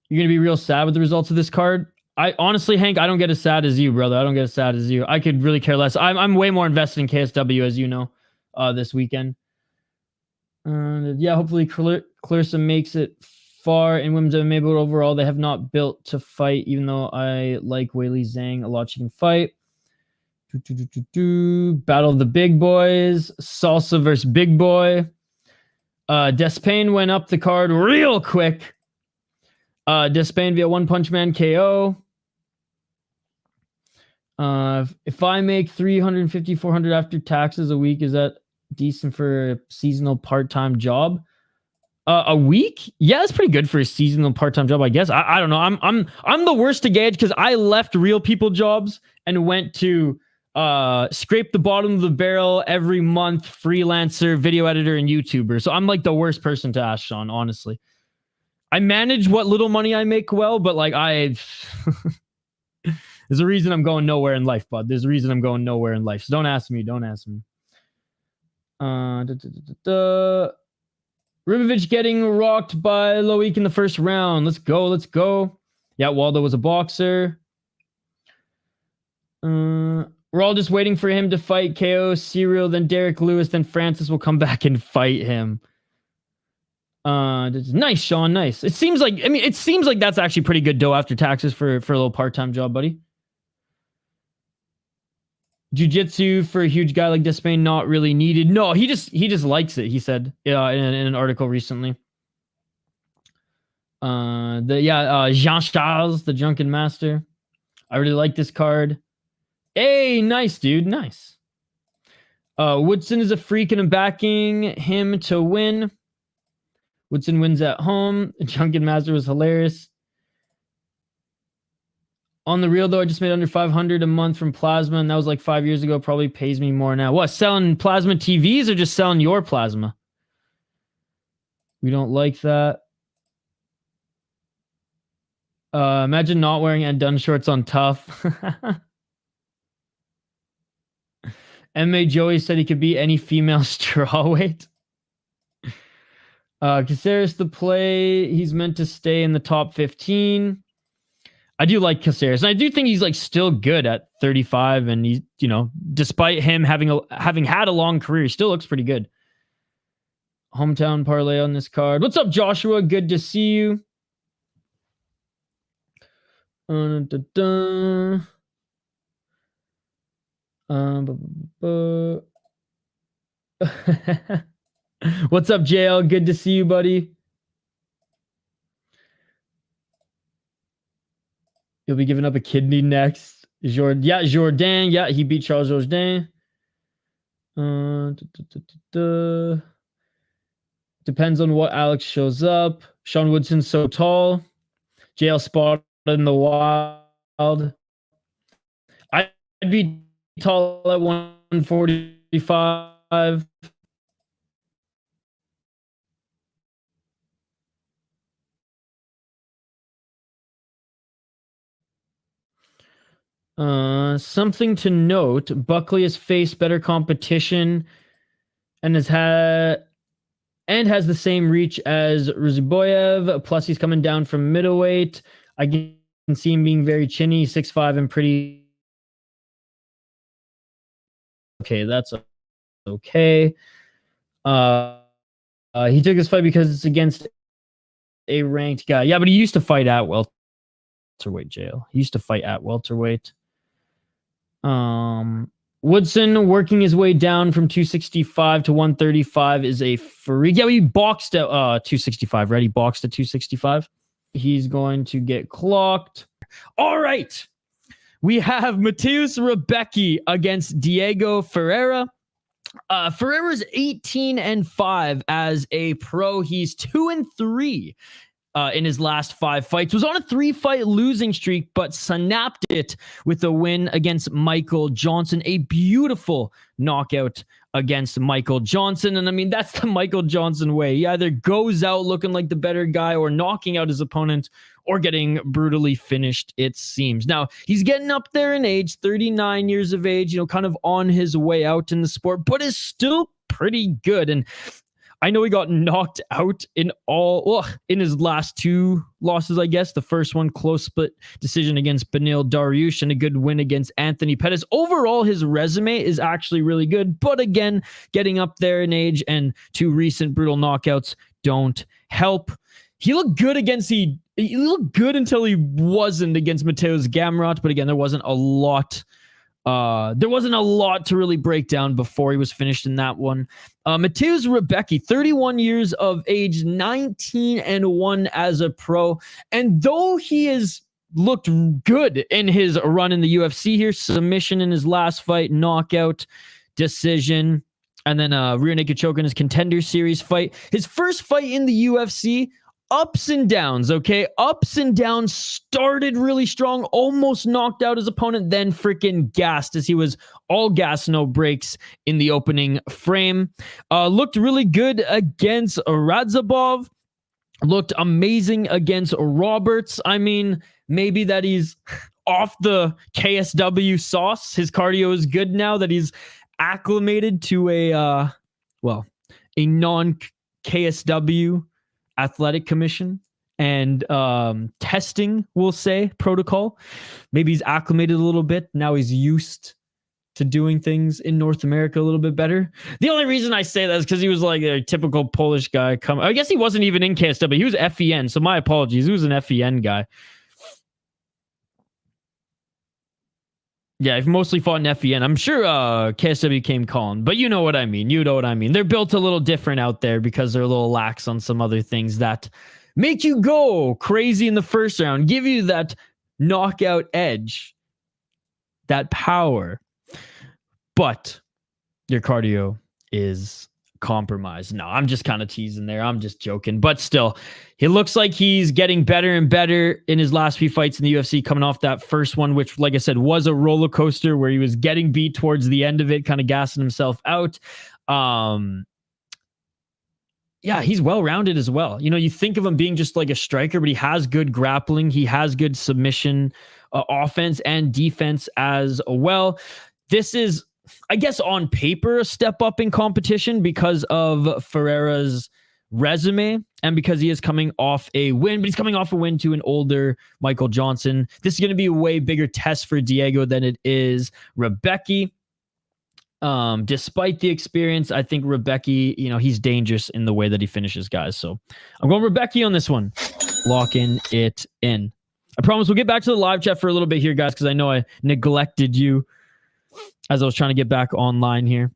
[SPEAKER 2] You're going to be real sad with the results of this card? I honestly, Hank, I don't get as sad as you, brother. I don't get as sad as you. I could really care less. I'm way more invested in KSW, as you know, this weekend. Yeah, hopefully Clarissa makes it far in women's MMA, but overall they have not built to fight, even though I like Weili Zhang a lot. She can fight. Battle of the big boys. Salsa versus big boy. Despaigne went up the card real quick. Despaigne via One Punch Man KO. If I make 350, 400 after taxes a week, is that decent for a seasonal part-time job? A week? Yeah, that's pretty good for a seasonal part-time job, I guess. I don't know. I'm the worst to gauge because I left real people jobs and went to scrape the bottom of the barrel every month, freelancer, video editor, and YouTuber. So I'm like the worst person to ask, Sean, honestly. I manage what little money I make well, but like there's a reason I'm going nowhere in life, bud. There's a reason I'm going nowhere in life. So don't ask me. Don't ask me. Ribovics getting rocked by Loic in the first round. Let's go. Let's go. Yeah, Waldo was a boxer. We're all just waiting for him to fight KO, Serial, then Derrick Lewis, then Francis will come back and fight him. Nice, Sean. Nice. It seems like that's actually pretty good dough after taxes for a little part-time job, buddy. Jiu-jitsu for a huge guy like Despaigne not really needed. No, he just likes it. He said in an article recently. Jean Charles, the Drunken Master. I really like this card. Hey, nice, dude. Nice. Woodson is a freak and I'm backing him to win. Woodson wins at home. Drunken Master was hilarious. On the real, though, I just made under 500 a month from plasma, and that was like 5 years ago. Probably pays me more now. What, selling plasma TVs or just selling your plasma? We don't like that. Imagine not wearing undone shorts on Tough. MMA Joey said he could beat any female strawweight. Caceres the play. He's meant to stay in the top 15. I do like Caceres, and I do think he's like still good at 35, and he, despite him having had a long career, he still looks pretty good. Hometown parlay on this card. What's up, Joshua? Good to see you. What's up, JL? Good to see you, buddy. You'll be giving up a kidney next. Jourdain. Yeah, he beat Charles Jourdain. Depends on what Alex shows up. Sean Woodson's so tall. JL spotted in the wild. I'd be tall at 145. Something to note, Buckley has faced better competition and has the same reach as Ruziboev. Plus, he's coming down from middleweight. I can see him being very chinny, 6'5", and pretty. Okay, that's okay. He took this fight because it's against a ranked guy. Yeah, but he used to fight at welterweight jail. He used to fight at welterweight. Woodson working his way down from 265 to 135 is a freak. Yeah, he boxed at 265, right? He boxed at 265. He's going to get clocked. All right. We have Mateusz Rębecki against Diego Ferreira. Ferreira's 18-5 as a pro. He's 2-3 in his last 5 fights. Was on a 3-fight losing streak, but snapped it with a win against Michael Johnson. A beautiful knockout against Michael Johnson. And I mean, that's the Michael Johnson way. He either goes out looking like the better guy or knocking out his opponent or getting brutally finished, it seems. Now, he's getting up there in age, 39 years of age, kind of on his way out in the sport, but is still pretty good. And I know he got knocked out in his last 2 losses, I guess. The first one, close split decision against Beneil Dariush and a good win against Anthony Pettis. Overall, his resume is actually really good. But again, getting up there in age and 2 recent brutal knockouts don't help. He looked good he looked good until he wasn't against Mateusz Gamrot. But again, there wasn't a lot to really break down before he was finished in that one. Mateusz Rębecki, 31 years of age, 19-1 as a pro. And though he has looked good in his run in the UFC here, submission in his last fight, knockout, decision, and then rear naked choke in his Contender Series fight. His first fight in the UFC, ups and downs, okay? Ups and downs. Started really strong, almost knocked out his opponent, then freaking gassed as he was all gas, no brakes in the opening frame. Looked really good against Ruziboev. Looked amazing against Roberts. I mean, maybe that he's off the KSW sauce. His cardio is good now that he's acclimated to a non-KSW athletic commission and testing, we'll say, protocol. Maybe he's acclimated a little bit. Now he's used to doing things in North America a little bit better. The only reason I say that is because he was like a typical Polish guy. I guess he wasn't even in KSW. He was FEN, so my apologies. He was an FEN guy. Yeah, I've mostly fought in FEN. I'm sure KSW came calling, but you know what I mean. They're built a little different out there because they're a little lax on some other things that make you go crazy in the first round, give you that knockout edge, that power. But your cardio is compromised. No, I'm just kind of teasing there. I'm just joking. But still, he looks like he's getting better and better in his last few fights in the UFC, coming off that first one, which, like I said, was a roller coaster where he was getting beat towards the end of it, kind of gassing himself out. Yeah, he's well-rounded as well. You think of him being just like a striker, but he has good grappling. He has good submission, offense and defense as well. This is, I guess, on paper, a step up in competition because of Ferreira's resume and because he is coming off a win, but he's coming off a win to an older Michael Johnson. This is going to be a way bigger test for Diego than it is Rębecki. Despite the experience, I think Rębecki, he's dangerous in the way that he finishes guys. So I'm going Rębecki on this one. Locking it in. I promise we'll get back to the live chat for a little bit here, guys, because I know I neglected you as I was trying to get back online here.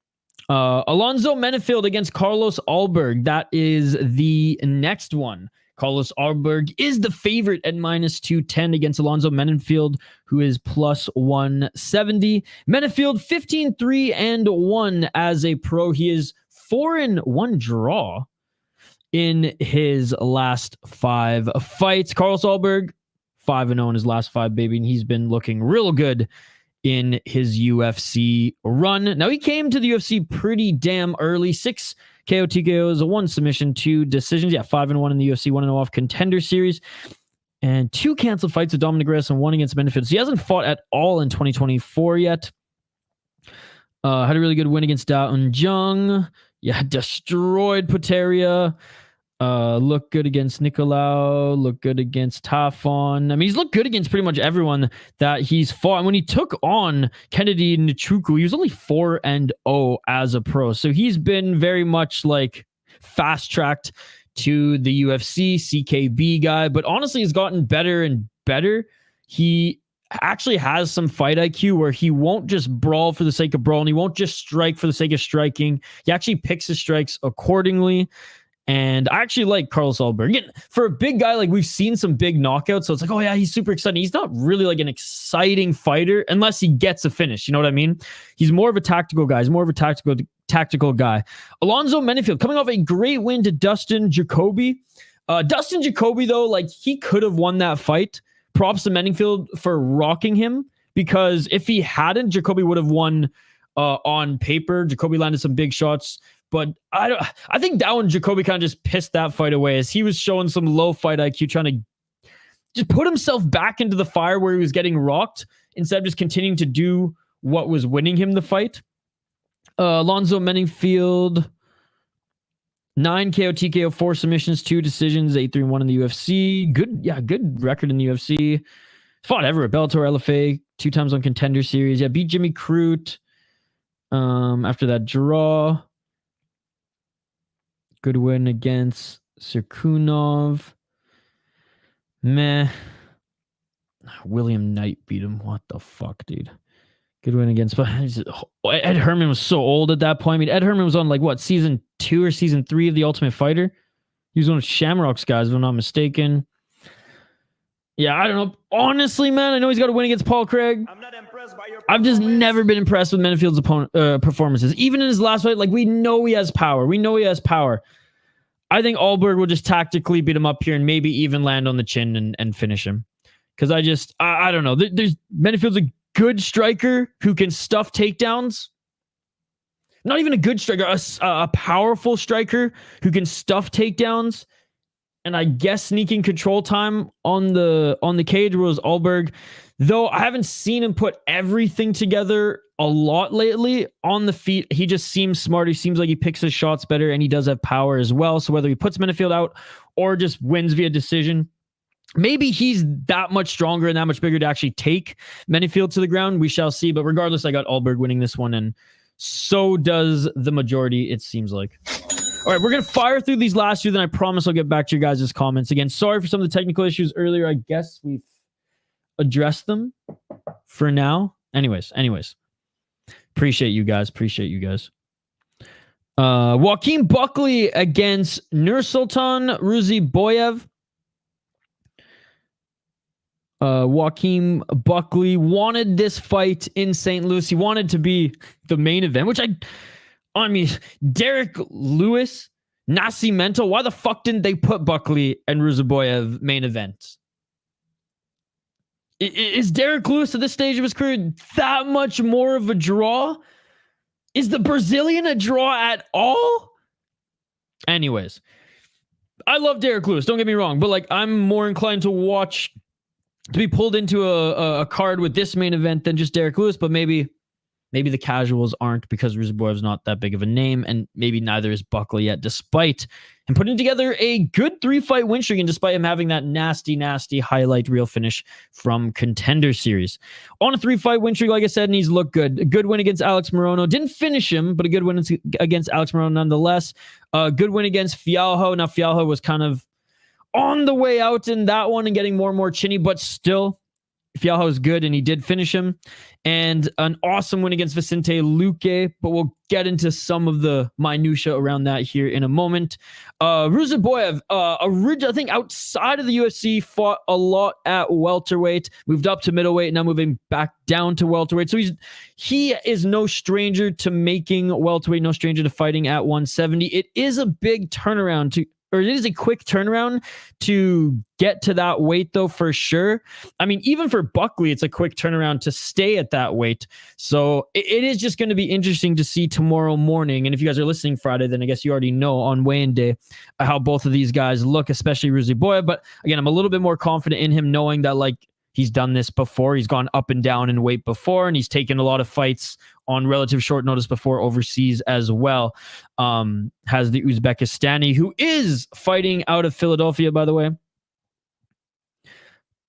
[SPEAKER 2] Alonzo Menifield against Carlos Ulberg. That is the next one. Carlos Ulberg is the favorite at -210 against Alonzo Menifield, who is +170. Menifield 15-3-1 as a pro. He is 4-1 draw in his last 5 fights. Carlos Ulberg 5-0 in his last 5, baby, and he's been looking real good in his UFC run. Now, he came to the UFC pretty damn early. 6 KO TKOs, 1 submission, 2 decisions. Yeah, 5-1 in the UFC, 1-0 off Contender Series. And 2 canceled fights with Dominic Reyes and 1 against Menifield. So he hasn't fought at all in 2024 yet. Had a really good win against Da Unjung. Yeah, destroyed Puteria. Looked good against Nicolau. Looked good against Tafon. I mean, he's looked good against pretty much everyone that he's fought. And when he took on Kennedy Nchuku, he was only 4-0 as a pro. So he's been very much like fast-tracked to the UFC, CKB guy. But honestly, he's gotten better and better. He actually has some fight IQ where he won't just brawl for the sake of brawling. He won't just strike for the sake of striking. He actually picks his strikes accordingly. And I actually like Carlos Ulberg. Again, for a big guy, like we've seen some big knockouts. So it's like, oh yeah, he's super exciting. He's not really like an exciting fighter unless he gets a finish. You know what I mean? He's more of a tactical guy. He's more of a tactical guy. Alonzo Menifield coming off a great win to Dustin Jacoby. Dustin Jacoby, though, like he could have won that fight. Props to Menifield for rocking him, because if he hadn't, Jacoby would have won on paper. Jacoby landed some big shots, but I think that one Jacoby kind of just pissed that fight away as he was showing some low fight IQ, trying to just put himself back into the fire where he was getting rocked instead of just continuing to do what was winning him the fight. Alonzo Menifield, 9 KO, TKO, 4 submissions, 2 decisions, 8-3-1 in the UFC. Good record in the UFC. Fought Everett, Bellator, LFA, 2 times on Contender Series. Yeah, beat Jimmy Crute after that draw. Good win against Sirkunov. Meh. William Knight beat him. What the fuck, dude? Good win against... Ed Herman was so old at that point. I mean, Ed Herman was on like, what, season 2 or season 3 of The Ultimate Fighter? He was one of Shamrock's guys, if I'm not mistaken. Yeah, I don't know. Honestly, man, I know he's got a win against Paul Craig. I'm not impressed by your performance. I've just never been impressed with Menifield's performances. Even in his last fight, like, we know he has power. I think Ulberg will just tactically beat him up here and maybe even land on the chin and finish him. Because I don't know. Menifield's a good striker who can stuff takedowns. Not even a good striker, a powerful striker who can stuff takedowns. And I guess sneaking control time on the cage was Ulberg. Though I haven't seen him put everything together a lot lately on the feet. He just seems smart. He seems like he picks his shots better, and he does have power as well. So whether he puts Menifield out or just wins via decision, maybe he's that much stronger and that much bigger to actually take Menifield to the ground. We shall see. But regardless, I got Ulberg winning this one, and so does the majority, it seems like. All right, we're going to fire through these last two, then I promise I'll get back to your guys' comments. Again, sorry for some of the technical issues earlier. I guess we've addressed them for now. Anyways. Appreciate you guys. Joaquin Buckley against Nursulton Ruziboev. Joaquin Buckley wanted this fight in St. Louis. He wanted to be the main event, which I mean, Derrick Lewis, Nascimento, why the fuck didn't they put Buckley and Ruziboev main event? Is Derrick Lewis at this stage of his career that much more of a draw? Is the Brazilian a draw at all? Anyways, I love Derrick Lewis, don't get me wrong, but like I'm more inclined to be pulled into a card with this main event than just Derrick Lewis, but maybe the casuals aren't because Ruziboev's not that big of a name, and maybe neither is Buckley yet, despite him putting together a good 3-fight win streak and despite him having that nasty highlight reel finish from Contender Series. On a 3-fight win streak, like I said, and he's looked good. A good win against Alex Morono. Didn't finish him, but a good win against Alex Morono nonetheless. A good win against Fialho. Now, Fialho was kind of on the way out in that one and getting more and more chinny, but still, Fialho was good, and he did finish him. And an awesome win against Vicente Luque, but we'll get into some of the minutia around that here in a moment. Ruziboev, I think outside of the UFC, fought a lot at welterweight, moved up to middleweight, now moving back down to welterweight. So he is no stranger to making welterweight, no stranger to fighting at 170. It is a big turnaround or it is a quick turnaround to get to that weight, though, for sure. I mean, even for Buckley, it's a quick turnaround to stay at that weight. So it is just going to be interesting to see tomorrow morning. And if you guys are listening Friday, then I guess you already know on weigh-in day how both of these guys look, especially Ruziboev. But again, I'm a little bit more confident in him knowing that, like, he's done this before. He's gone up and down in weight before, and he's taken a lot of fights on relative short notice before overseas as well. Has the Uzbekistani, who is fighting out of Philadelphia, by the way.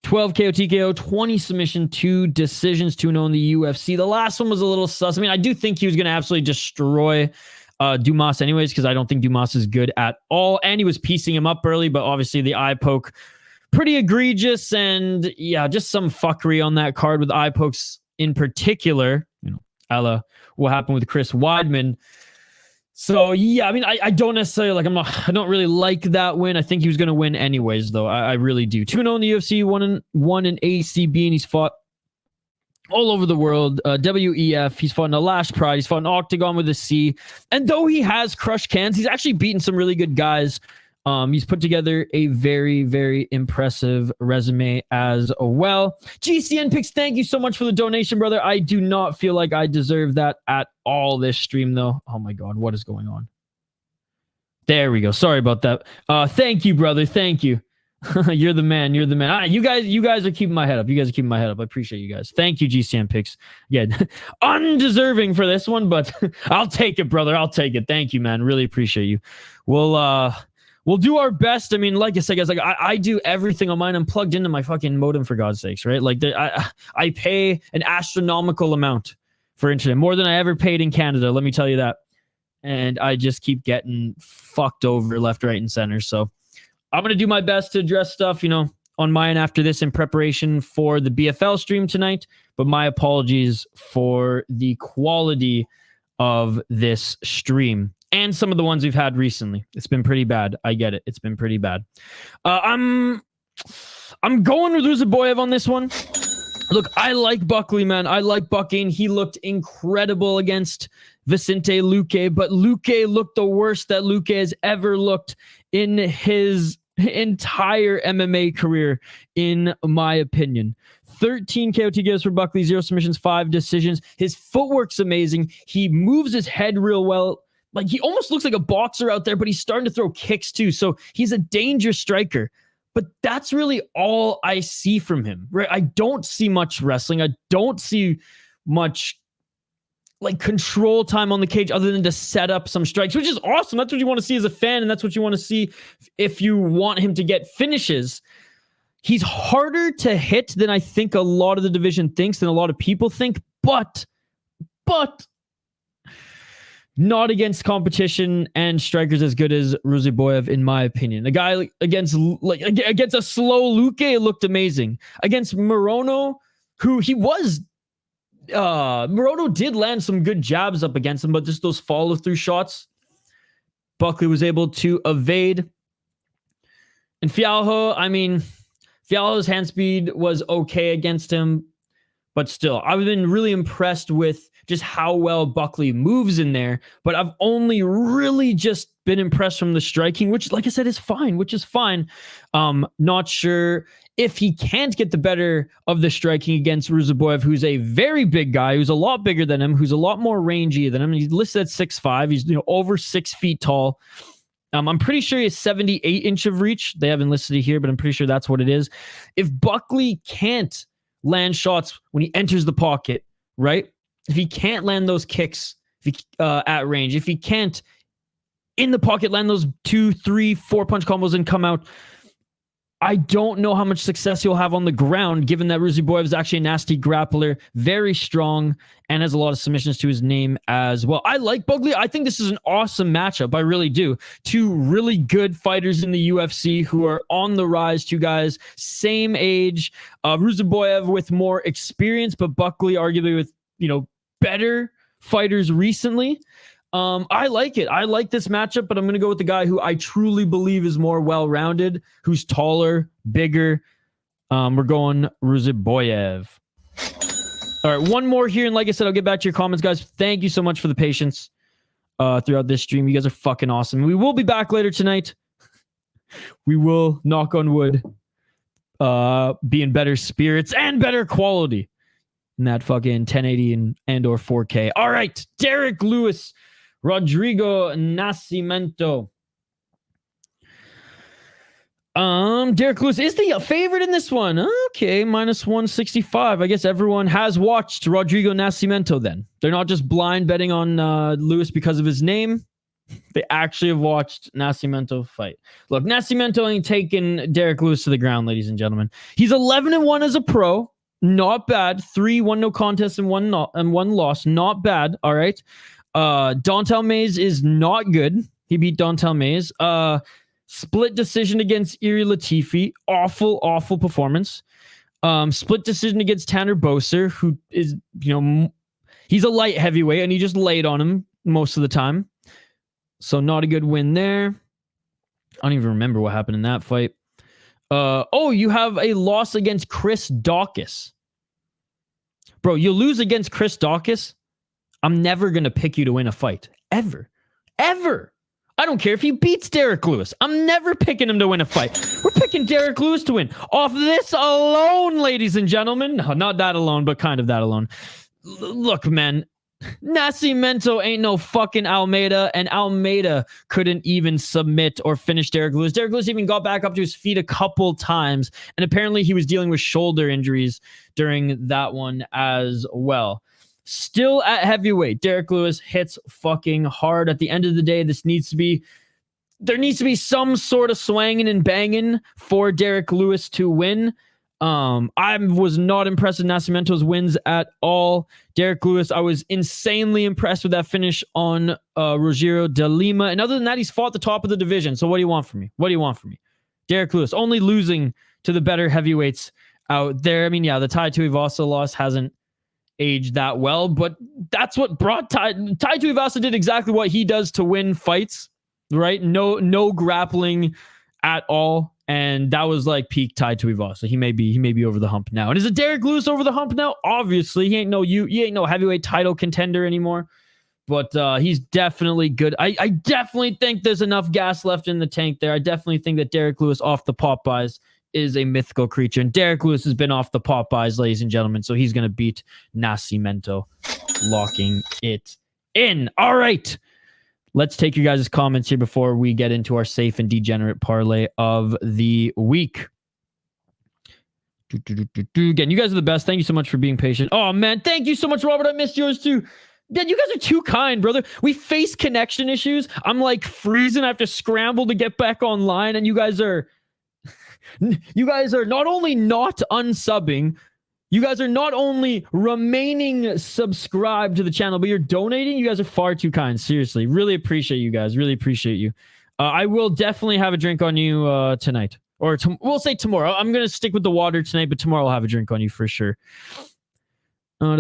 [SPEAKER 2] 12 KO TKO, 20 submission, 2 decisions, 2-0 in the UFC. The last one was a little sus. I mean, I do think he was going to absolutely destroy Dumas anyways, because I don't think Dumas is good at all. And he was piecing him up early, but obviously the eye poke, pretty egregious. And yeah, just some fuckery on that card with eye pokes in particular, you know, a la what happened with Chris Weidman. So yeah, I mean, I don't necessarily like, I don't really like that win. I think he was going to win anyways, though. I really do. 2-0 in the UFC, one in ACB, and he's fought all over the world. WEF, he's fought in a Lash Pride, he's fought in Octagon with a C. And though he has crushed cans, he's actually beaten some really good guys. He's put together a very, very impressive resume as well. GCN Picks, thank you so much for the donation, brother. I do not feel like I deserve that at all this stream, though. Oh my God, what is going on? There we go. Sorry about that. Thank you, brother. Thank you. You're the man. You're the man. You guys are keeping my head up. You guys are keeping my head up. I appreciate you guys. Thank you, GCN Picks. Again, undeserving for this one, but I'll take it, brother. I'll take it. Thank you, man. Really appreciate you. We'll do our best. I mean, like I said, guys, like I do everything on mine. I'm plugged into my fucking modem, for God's sakes, right? Like I pay an astronomical amount for internet, more than I ever paid in Canada. Let me tell you that. And I just keep getting fucked over left, right, and center. So I'm going to do my best to address stuff, you know, on mine after this in preparation for the BFL stream tonight. But my apologies for the quality of this stream. And some of the ones we've had recently. It's been pretty bad. I get it. It's been pretty bad. I'm going with Ruziboev on this one. Look, I like Buckley, man. I like Bucking. He looked incredible against Vicente Luque, but Luque looked the worst that Luque has ever looked in his entire MMA career, in my opinion. 13 KO TKOs for Buckley, 0 submissions, 5 decisions. His footwork's amazing. He moves his head real well. Like, he almost looks like a boxer out there, but he's starting to throw kicks too. So he's a dangerous striker. But that's really all I see from him, right? I don't see much wrestling. I don't see much like control time on the cage other than to set up some strikes, which is awesome. That's what you want to see as a fan, and that's what you want to see if you want him to get finishes. He's harder to hit than I think a lot of the division thinks, than a lot of people think, but not against competition and strikers as good as Ruziboev, in my opinion. A guy against a slow Luque, it looked amazing. Against Morono, who he was, Morono did land some good jabs up against him, but just those follow-through shots, Buckley was able to evade. And Fialho, I mean, Fialho's hand speed was okay against him, but still, I've been really impressed with just how well Buckley moves in there, but I've only really just been impressed from the striking, which, like I said, is fine, Not sure if he can't get the better of the striking against Ruziboev, who's a very big guy, who's a lot bigger than him, who's a lot more rangy than him. He's listed at 6'5". He's, over 6 feet tall. I'm pretty sure he has 78 inch of reach. They haven't listed it here, but I'm pretty sure that's what it is. If Buckley can't land shots when he enters the pocket, right? If he can't land those kicks at range, if he can't in the pocket land those 2, 3, 4 punch combos and come out, I don't know how much success he'll have on the ground, given that Ruziboev is actually a nasty grappler, very strong, and has a lot of submissions to his name as well. I like Buckley. I think this is an awesome matchup. I really do. 2 really good fighters in the UFC who are on the rise. 2 guys, same age. Ruziboev with more experience, but Buckley arguably with, better fighters recently. I like it. I like this matchup, but I'm going to go with the guy who I truly believe is more well-rounded, who's taller, bigger. We're going Ruziboev. All right, one more here, and like I said, I'll get back to your comments, guys. Thank you so much for the patience throughout this stream. You guys are fucking awesome. We will be back later tonight. we will, knock on wood, be in better spirits and better quality in that fucking 1080 and or 4K. All right, Derrick Lewis, Rodrigo Nascimento. Derrick Lewis is the favorite in this one. Okay, -165. I guess everyone has watched Rodrigo Nascimento then. They're not just blind betting on Lewis because of his name. They actually have watched Nascimento fight. Look, Nascimento ain't taking Derrick Lewis to the ground, ladies and gentlemen. He's 11-1 as a pro. Not bad. 3-1 no contest and one loss. Not bad. All right. Dontel Mays is not good. He beat Dontel Mays. Split decision against Iri Latifi. Awful performance. Split decision against Tanner Boser, who is, he's a light heavyweight and he just laid on him most of the time. So not a good win there. I don't even remember what happened in that fight. You have a loss against Chris Daukaus. Bro, you lose against Chris Daukaus, I'm never going to pick you to win a fight. Ever. I don't care if he beats Derrick Lewis. I'm never picking him to win a fight. We're picking Derrick Lewis to win. Off this alone, ladies and gentlemen. No, not that alone, but kind of that alone. Look, man. Nascimento ain't no fucking Almeida, and Almeida couldn't even submit or finish Derrick Lewis. Derrick Lewis even got back up to his feet a couple times, and apparently he was dealing with shoulder injuries during that one as well. Still at heavyweight, Derrick Lewis hits fucking hard. At the end of the day, there needs to be some sort of swanging and banging for Derrick Lewis to win. I was not impressed with Nascimento's wins at all. Derrick Lewis, I was insanely impressed with that finish on Rogério de Lima. And other than that, he's fought the top of the division. So what do you want from me? Derrick Lewis, only losing to the better heavyweights out there. I mean, yeah, the Tai Tuivasa loss hasn't aged that well, but that's what brought Tai Tuivasa did exactly what he does to win fights, right? No grappling at all. And that was like peak Tai Tuivasa. He may be over the hump now. And is it Derrick Lewis over the hump now? Obviously, he ain't no heavyweight title contender anymore. But he's definitely good. I definitely think there's enough gas left in the tank there. I definitely think that Derrick Lewis off the Popeyes is a mythical creature. And Derrick Lewis has been off the Popeyes, ladies and gentlemen. So he's going to beat Nascimento, locking it in. All right. Let's take your guys' comments here before we get into our safe and degenerate parlay of the week. Again, you guys are the best. Thank you so much for being patient. Oh, man. Thank you so much, Robert. I missed yours too. Dad, you guys are too kind, brother. We face connection issues. I'm like freezing. I have to scramble to get back online. And you guys are not only not unsubbing, you guys are not only remaining subscribed to the channel, but you're donating. You guys are far too kind. Seriously. Really appreciate you guys. Really appreciate you. I will definitely have a drink on you tonight. Or we'll say tomorrow. I'm going to stick with the water tonight, but tomorrow I'll have a drink on you for sure. All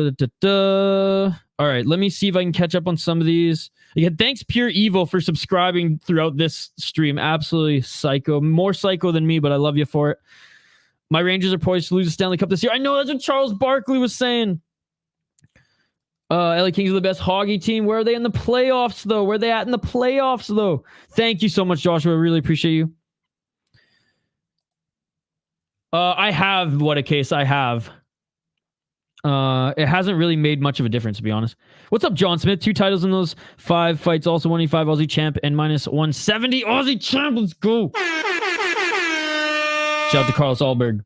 [SPEAKER 2] right, let me see if I can catch up on some of these. Again, thanks Pure Evil for subscribing throughout this stream. Absolutely psycho. More psycho than me, but I love you for it. My Rangers are poised to lose the Stanley Cup this year. I know, that's what Charles Barkley was saying. LA Kings are the best Hoggy team. Where are they in the playoffs, though? Where are they at in the playoffs, though? Thank you so much, Joshua. I really appreciate you. I have what a case I have. It hasn't really made much of a difference, to be honest. What's up, John Smith? 2 titles in those 5 fights. Also 185 Aussie champ and -170 Aussie champ. Let's go. Shout out to Carlos Ulberg.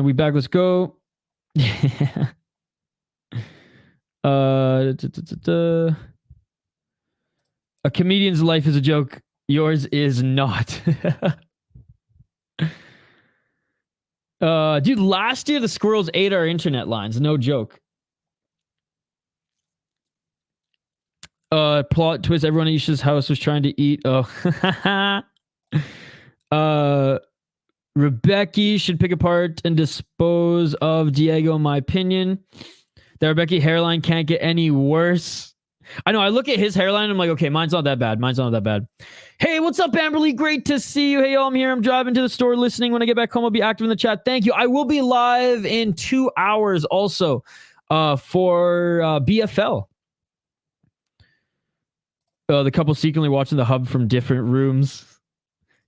[SPEAKER 2] We back. Let's go. A comedian's life is a joke. Yours is not. Dude, last year the squirrels ate our internet lines. No joke. Plot twist. Everyone at Isha's house was trying to eat. Oh. Rębecki should pick apart and dispose of Diego, in my opinion. The Rębecki hairline can't get any worse. I know, I look at his hairline and I'm like, okay, mine's not that bad. Hey, what's up, Amberly? Great to see you. Hey, y'all, I'm here. I'm driving to the store listening. When I get back home, I'll be active in the chat. Thank you. I will be live in 2 hours also for BFL. The couple secretly watching the hub from different rooms.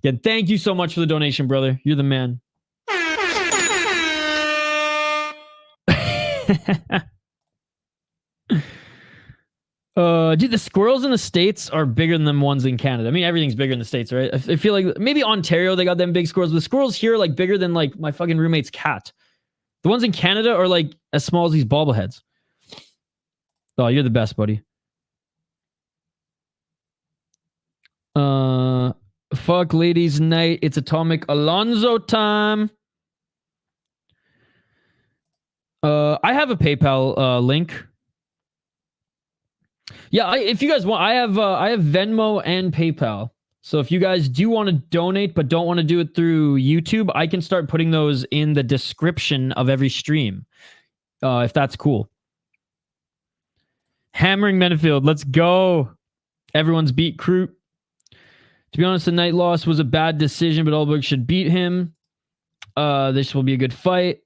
[SPEAKER 2] Again, thank you so much for the donation, brother. You're the man. Dude, the squirrels in the States are bigger than the ones in Canada. I mean, everything's bigger in the States, right? I feel like maybe Ontario, they got them big squirrels. But the squirrels here are like bigger than like my fucking roommate's cat. The ones in Canada are like as small as these bobbleheads. Oh, you're the best, buddy. Fuck ladies night. It's atomic Alonzo time. I have a PayPal link. Yeah, if you guys want, I have Venmo and PayPal. So if you guys do want to donate but don't want to do it through YouTube, I can start putting those in the description of every stream. If that's cool. Hammering Menifield, let's go. Everyone's beat Kroot. To be honest, the night loss was a bad decision, but Ulberg should beat him. This will be a good fight.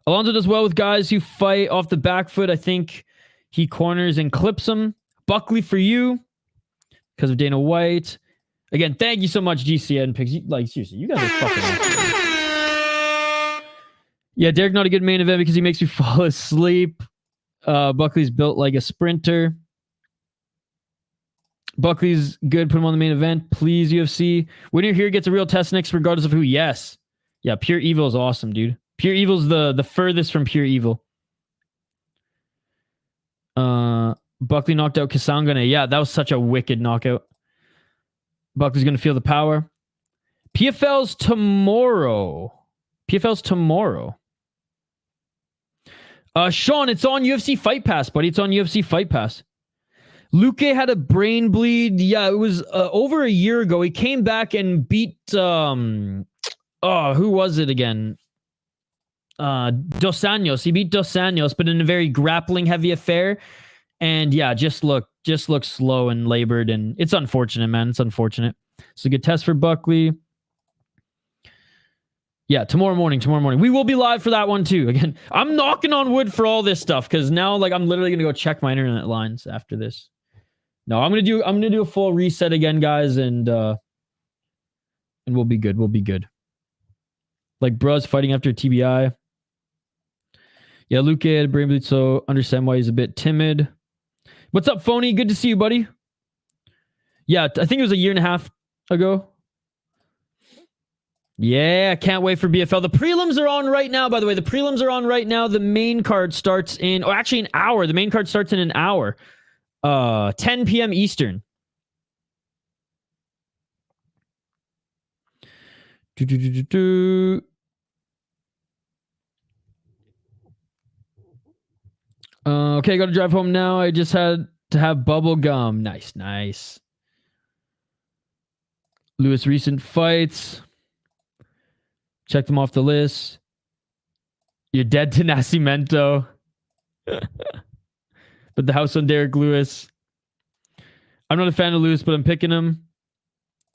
[SPEAKER 2] Alonzo does well with guys who fight off the back foot. I think he corners and clips them. Buckley for you because of Dana White. Again, thank you so much, GCN picks. Like, seriously, you guys are fucking awesome. Yeah, Derrick not a good main event because he makes me fall asleep. Buckley's built like a sprinter. Buckley's good. Put him on the main event. Please, UFC. Winner here gets a real test next, regardless of who. Yes. Yeah, Pure Evil is awesome, dude. Pure Evil's the furthest from Pure Evil. Buckley knocked out Kasangane. Yeah, that was such a wicked knockout. Buckley's going to feel the power. PFL's tomorrow. PFL's tomorrow. Sean, it's on UFC Fight Pass, buddy. It's on UFC Fight Pass. Luque had a brain bleed. Yeah, it was over a year ago. He came back and beat... who was it again? Dos Anjos. He beat Dos Anjos, but in a very grappling-heavy affair. And yeah, just look slow and labored, and it's unfortunate, man. It's unfortunate. It's a good test for Buckley. Yeah, tomorrow morning. We will be live for that one too. Again, I'm knocking on wood for all this stuff because now, like, I'm literally gonna go check my internet lines after this. No, I'm gonna do a full reset again, guys, and we'll be good. We'll be good. Like, bruh's fighting after TBI. Yeah, Luque had a brain bleed, so understand why he's a bit timid. What's up, Phony? Good to see you, buddy. Yeah, I think it was a year and a half ago. Yeah, can't wait for BFL. The prelims are on right now, by the way. The prelims are on right now. The main card starts in... or actually an hour. The main card starts in an hour. 10 p.m. Eastern. Okay, got to drive home now. I just had to have bubble gum. Nice. Lewis recent fights. Check them off the list. You're dead to Nascimento. But the house on Derrick Lewis. I'm not a fan of Lewis, but I'm picking him.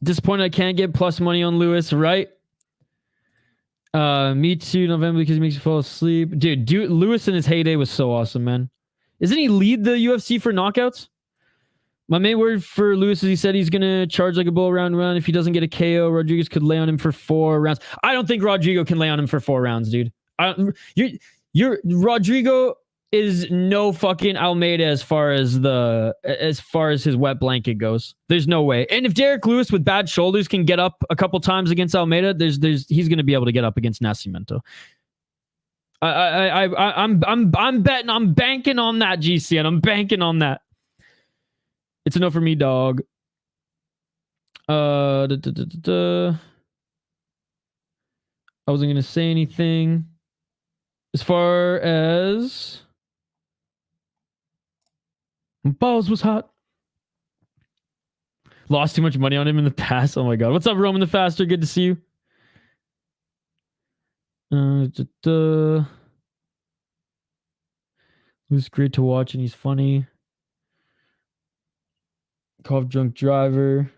[SPEAKER 2] Disappointed I can't get plus money on Lewis, right? Me too, November, because he makes you fall asleep. Dude, Lewis in his heyday was so awesome, man. Isn't he lead the UFC for knockouts? My main word for Lewis is he said he's going to charge like a bull round. If he doesn't get a KO, Rodriguez could lay on him for 4 rounds. I don't think Rodrigo can lay on him for 4 rounds, dude. Rodrigo is no fucking Almeida as far as his wet blanket goes. There's no way. And if Derrick Lewis with bad shoulders can get up a couple times against Almeida, he's going to be able to get up against Nascimento. I'm betting, I'm banking on that, GC, and I'm banking on that. It's a no for me, dog. I wasn't going to say anything. As far as... balls was hot. Lost too much money on him in the past. Oh my god. What's up, Roman the Faster? Good to see you. It was great to watch and he's funny. Cough drunk driver.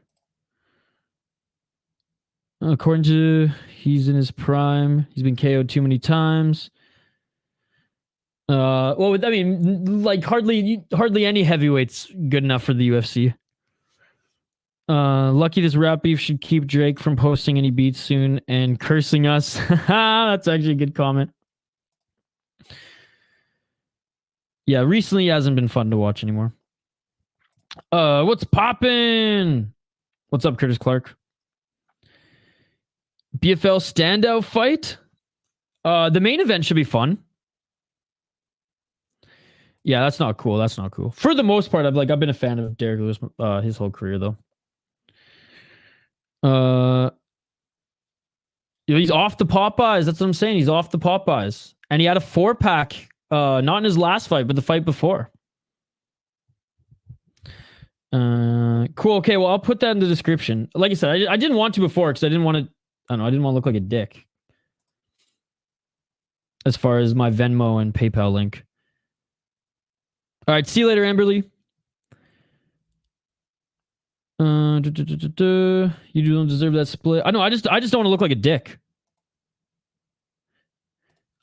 [SPEAKER 2] According to he's in his prime. He's been KO'd too many times. Well, I mean, like hardly any heavyweights good enough for the UFC. Lucky this rap beef should keep Drake from posting any beats soon and cursing us. That's actually a good comment. Yeah, recently it hasn't been fun to watch anymore. What's poppin'? What's up, Curtis Clark? BFL standout fight? The main event should be fun. Yeah, that's not cool. That's not cool. For the most part, I've been a fan of Derrick Lewis his whole career though. He's off the Popeyes. That's what I'm saying. He's off the Popeyes. And he had a 4-pack, not in his last fight, but the fight before. Cool. Okay, well, I'll put that in the description. Like I said, I didn't want to before because I didn't want to, I didn't want to look like a dick. As far as my Venmo and PayPal link. All right, see you later, Amberly. You don't deserve that split. I know. I just don't want to look like a dick.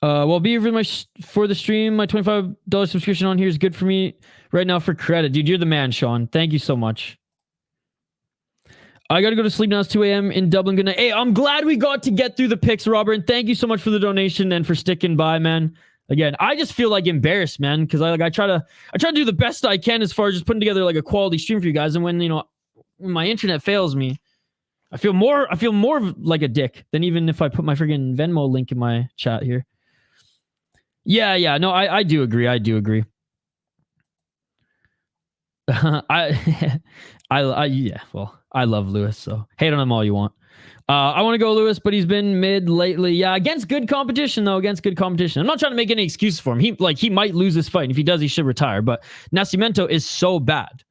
[SPEAKER 2] Well, be here for the stream. My $25 subscription on here is good for me right now for credit, dude. You're the man, Sean. Thank you so much. I gotta go to sleep now. It's 2 a.m. in Dublin. Good night. Hey, I'm glad we got to get through the picks, Robert. And thank you so much for the donation and for sticking by, man. Again, I just feel like embarrassed, man, because I try to do the best I can as far as just putting together like a quality stream for you guys. And when when my internet fails me, I feel more like a dick than even if I put my friggin' Venmo link in my chat here. Yeah. No, I do agree. I do agree. Yeah. Well, I love Lewis, so hate on him all you want. I want to go Lewis, but he's been mid lately. Yeah, against good competition though. Against good competition. I'm not trying to make any excuses for him. He might lose this fight, and if he does, he should retire. But Nascimento is so bad,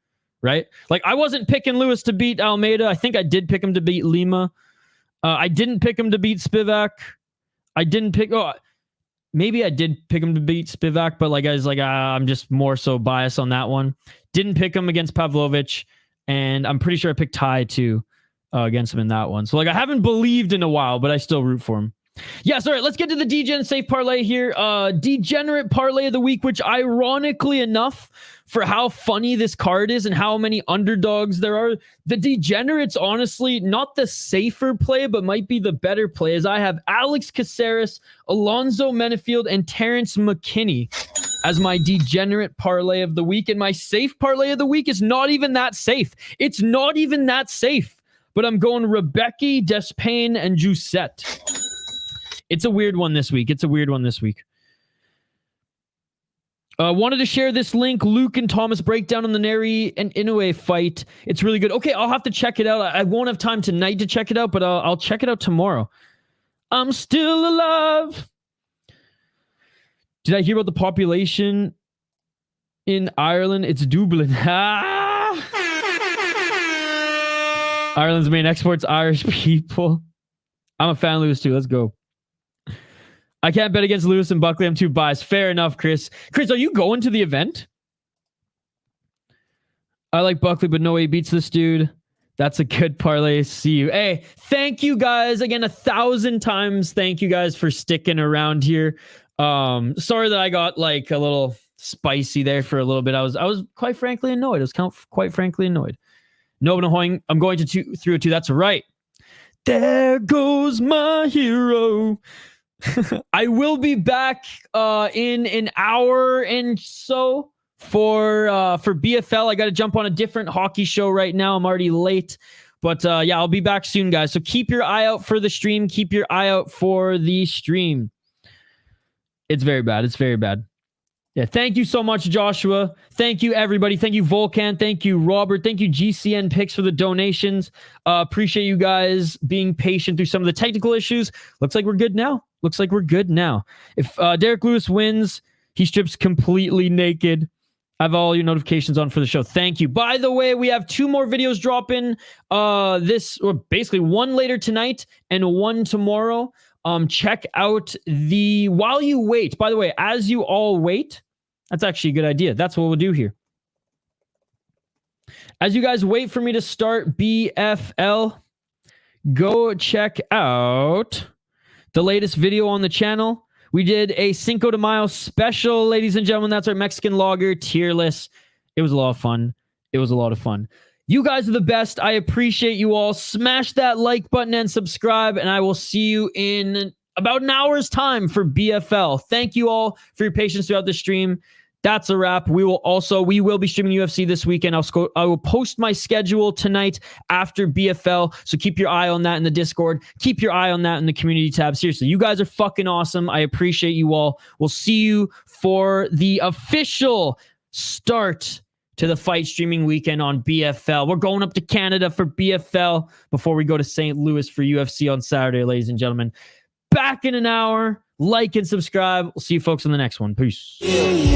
[SPEAKER 2] right? Like I wasn't picking Lewis to beat Almeida. I think I did pick him to beat Lima. I didn't pick him to beat Spivak. I didn't pick. Oh, maybe I did pick him to beat Spivak, but I'm just more so biased on that one. Didn't pick him against Pavlovich, and I'm pretty sure I picked Ty too against him in that one. So I haven't believed in a while, but I still root for him. Yeah, sorry. Let's get to the Degen safe parlay here. Degenerate parlay of the week, which ironically enough, for how funny this card is and how many underdogs there are, the Degenerate's honestly not the safer play, but might be the better play, as I have Alex Caceres, Alonzo Menifield, and Terrance McKinney as my degenerate parlay of the week. And my safe parlay of the week is not even that safe. It's not even that safe. But I'm going Rębecki, Despaigne, and Jusset. It's a weird one this week. Wanted to share this link. Luke and Thomas breakdown on the Neri and Inoue fight. It's really good. Okay, I'll have to check it out. I won't have time tonight to check it out, but I'll check it out tomorrow. I'm still alive. Did I hear about the population in Ireland? It's Dublin. Ireland's main exports, Irish people. I'm a fan of Lewis too. Let's go. I can't bet against Lewis and Buckley. I'm too biased. Fair enough, Chris. Chris, are you going to the event? I like Buckley, but no way he beats this dude. That's a good parlay. See you. Hey, thank you guys again 1,000 times. Thank you guys for sticking around here. Sorry that I got like a little spicy there for a little bit. I was quite frankly annoyed. I was quite frankly annoyed. No, but I'm going to 302. That's right. There goes my hero. I will be back in an hour and so for BFL. I got to jump on a different hockey show right now. I'm already late. But yeah, I'll be back soon, guys. So keep your eye out for the stream. Keep your eye out for the stream. It's very bad. It's very bad. Yeah, thank you so much, Joshua. Thank you, everybody. Thank you, Volcan. Thank you, Robert. Thank you, GCN Picks, for the donations. Appreciate you guys being patient through some of the technical issues. Looks like we're good now. If Derrick Lewis wins, he strips completely naked. I have all your notifications on for the show. Thank you. By the way, we have 2 more videos dropping basically one later tonight and one tomorrow. Check out the While You Wait. By the way, as you all wait, that's actually a good idea. That's what we'll do here. As you guys wait for me to start BFL, go check out the latest video on the channel. We did a Cinco de Mayo special, ladies and gentlemen. That's our Mexican lager tier list. It was a lot of fun. You guys are the best. I appreciate you all. Smash that like button and subscribe, and I will see you in about an hour's time for BFL. Thank you all for your patience throughout the stream. That's a wrap. We will be streaming UFC this weekend. I will post my schedule tonight after BFL. So keep your eye on that in the Discord. Keep your eye on that in the community tab. Seriously, you guys are fucking awesome. I appreciate you all. We'll see you for the official start to the fight streaming weekend on BFL. We're going up to Canada for BFL before we go to St. Louis for UFC on Saturday, ladies and gentlemen. Back in an hour. Like and subscribe. We'll see you folks on the next one. Peace.
[SPEAKER 1] Yeah.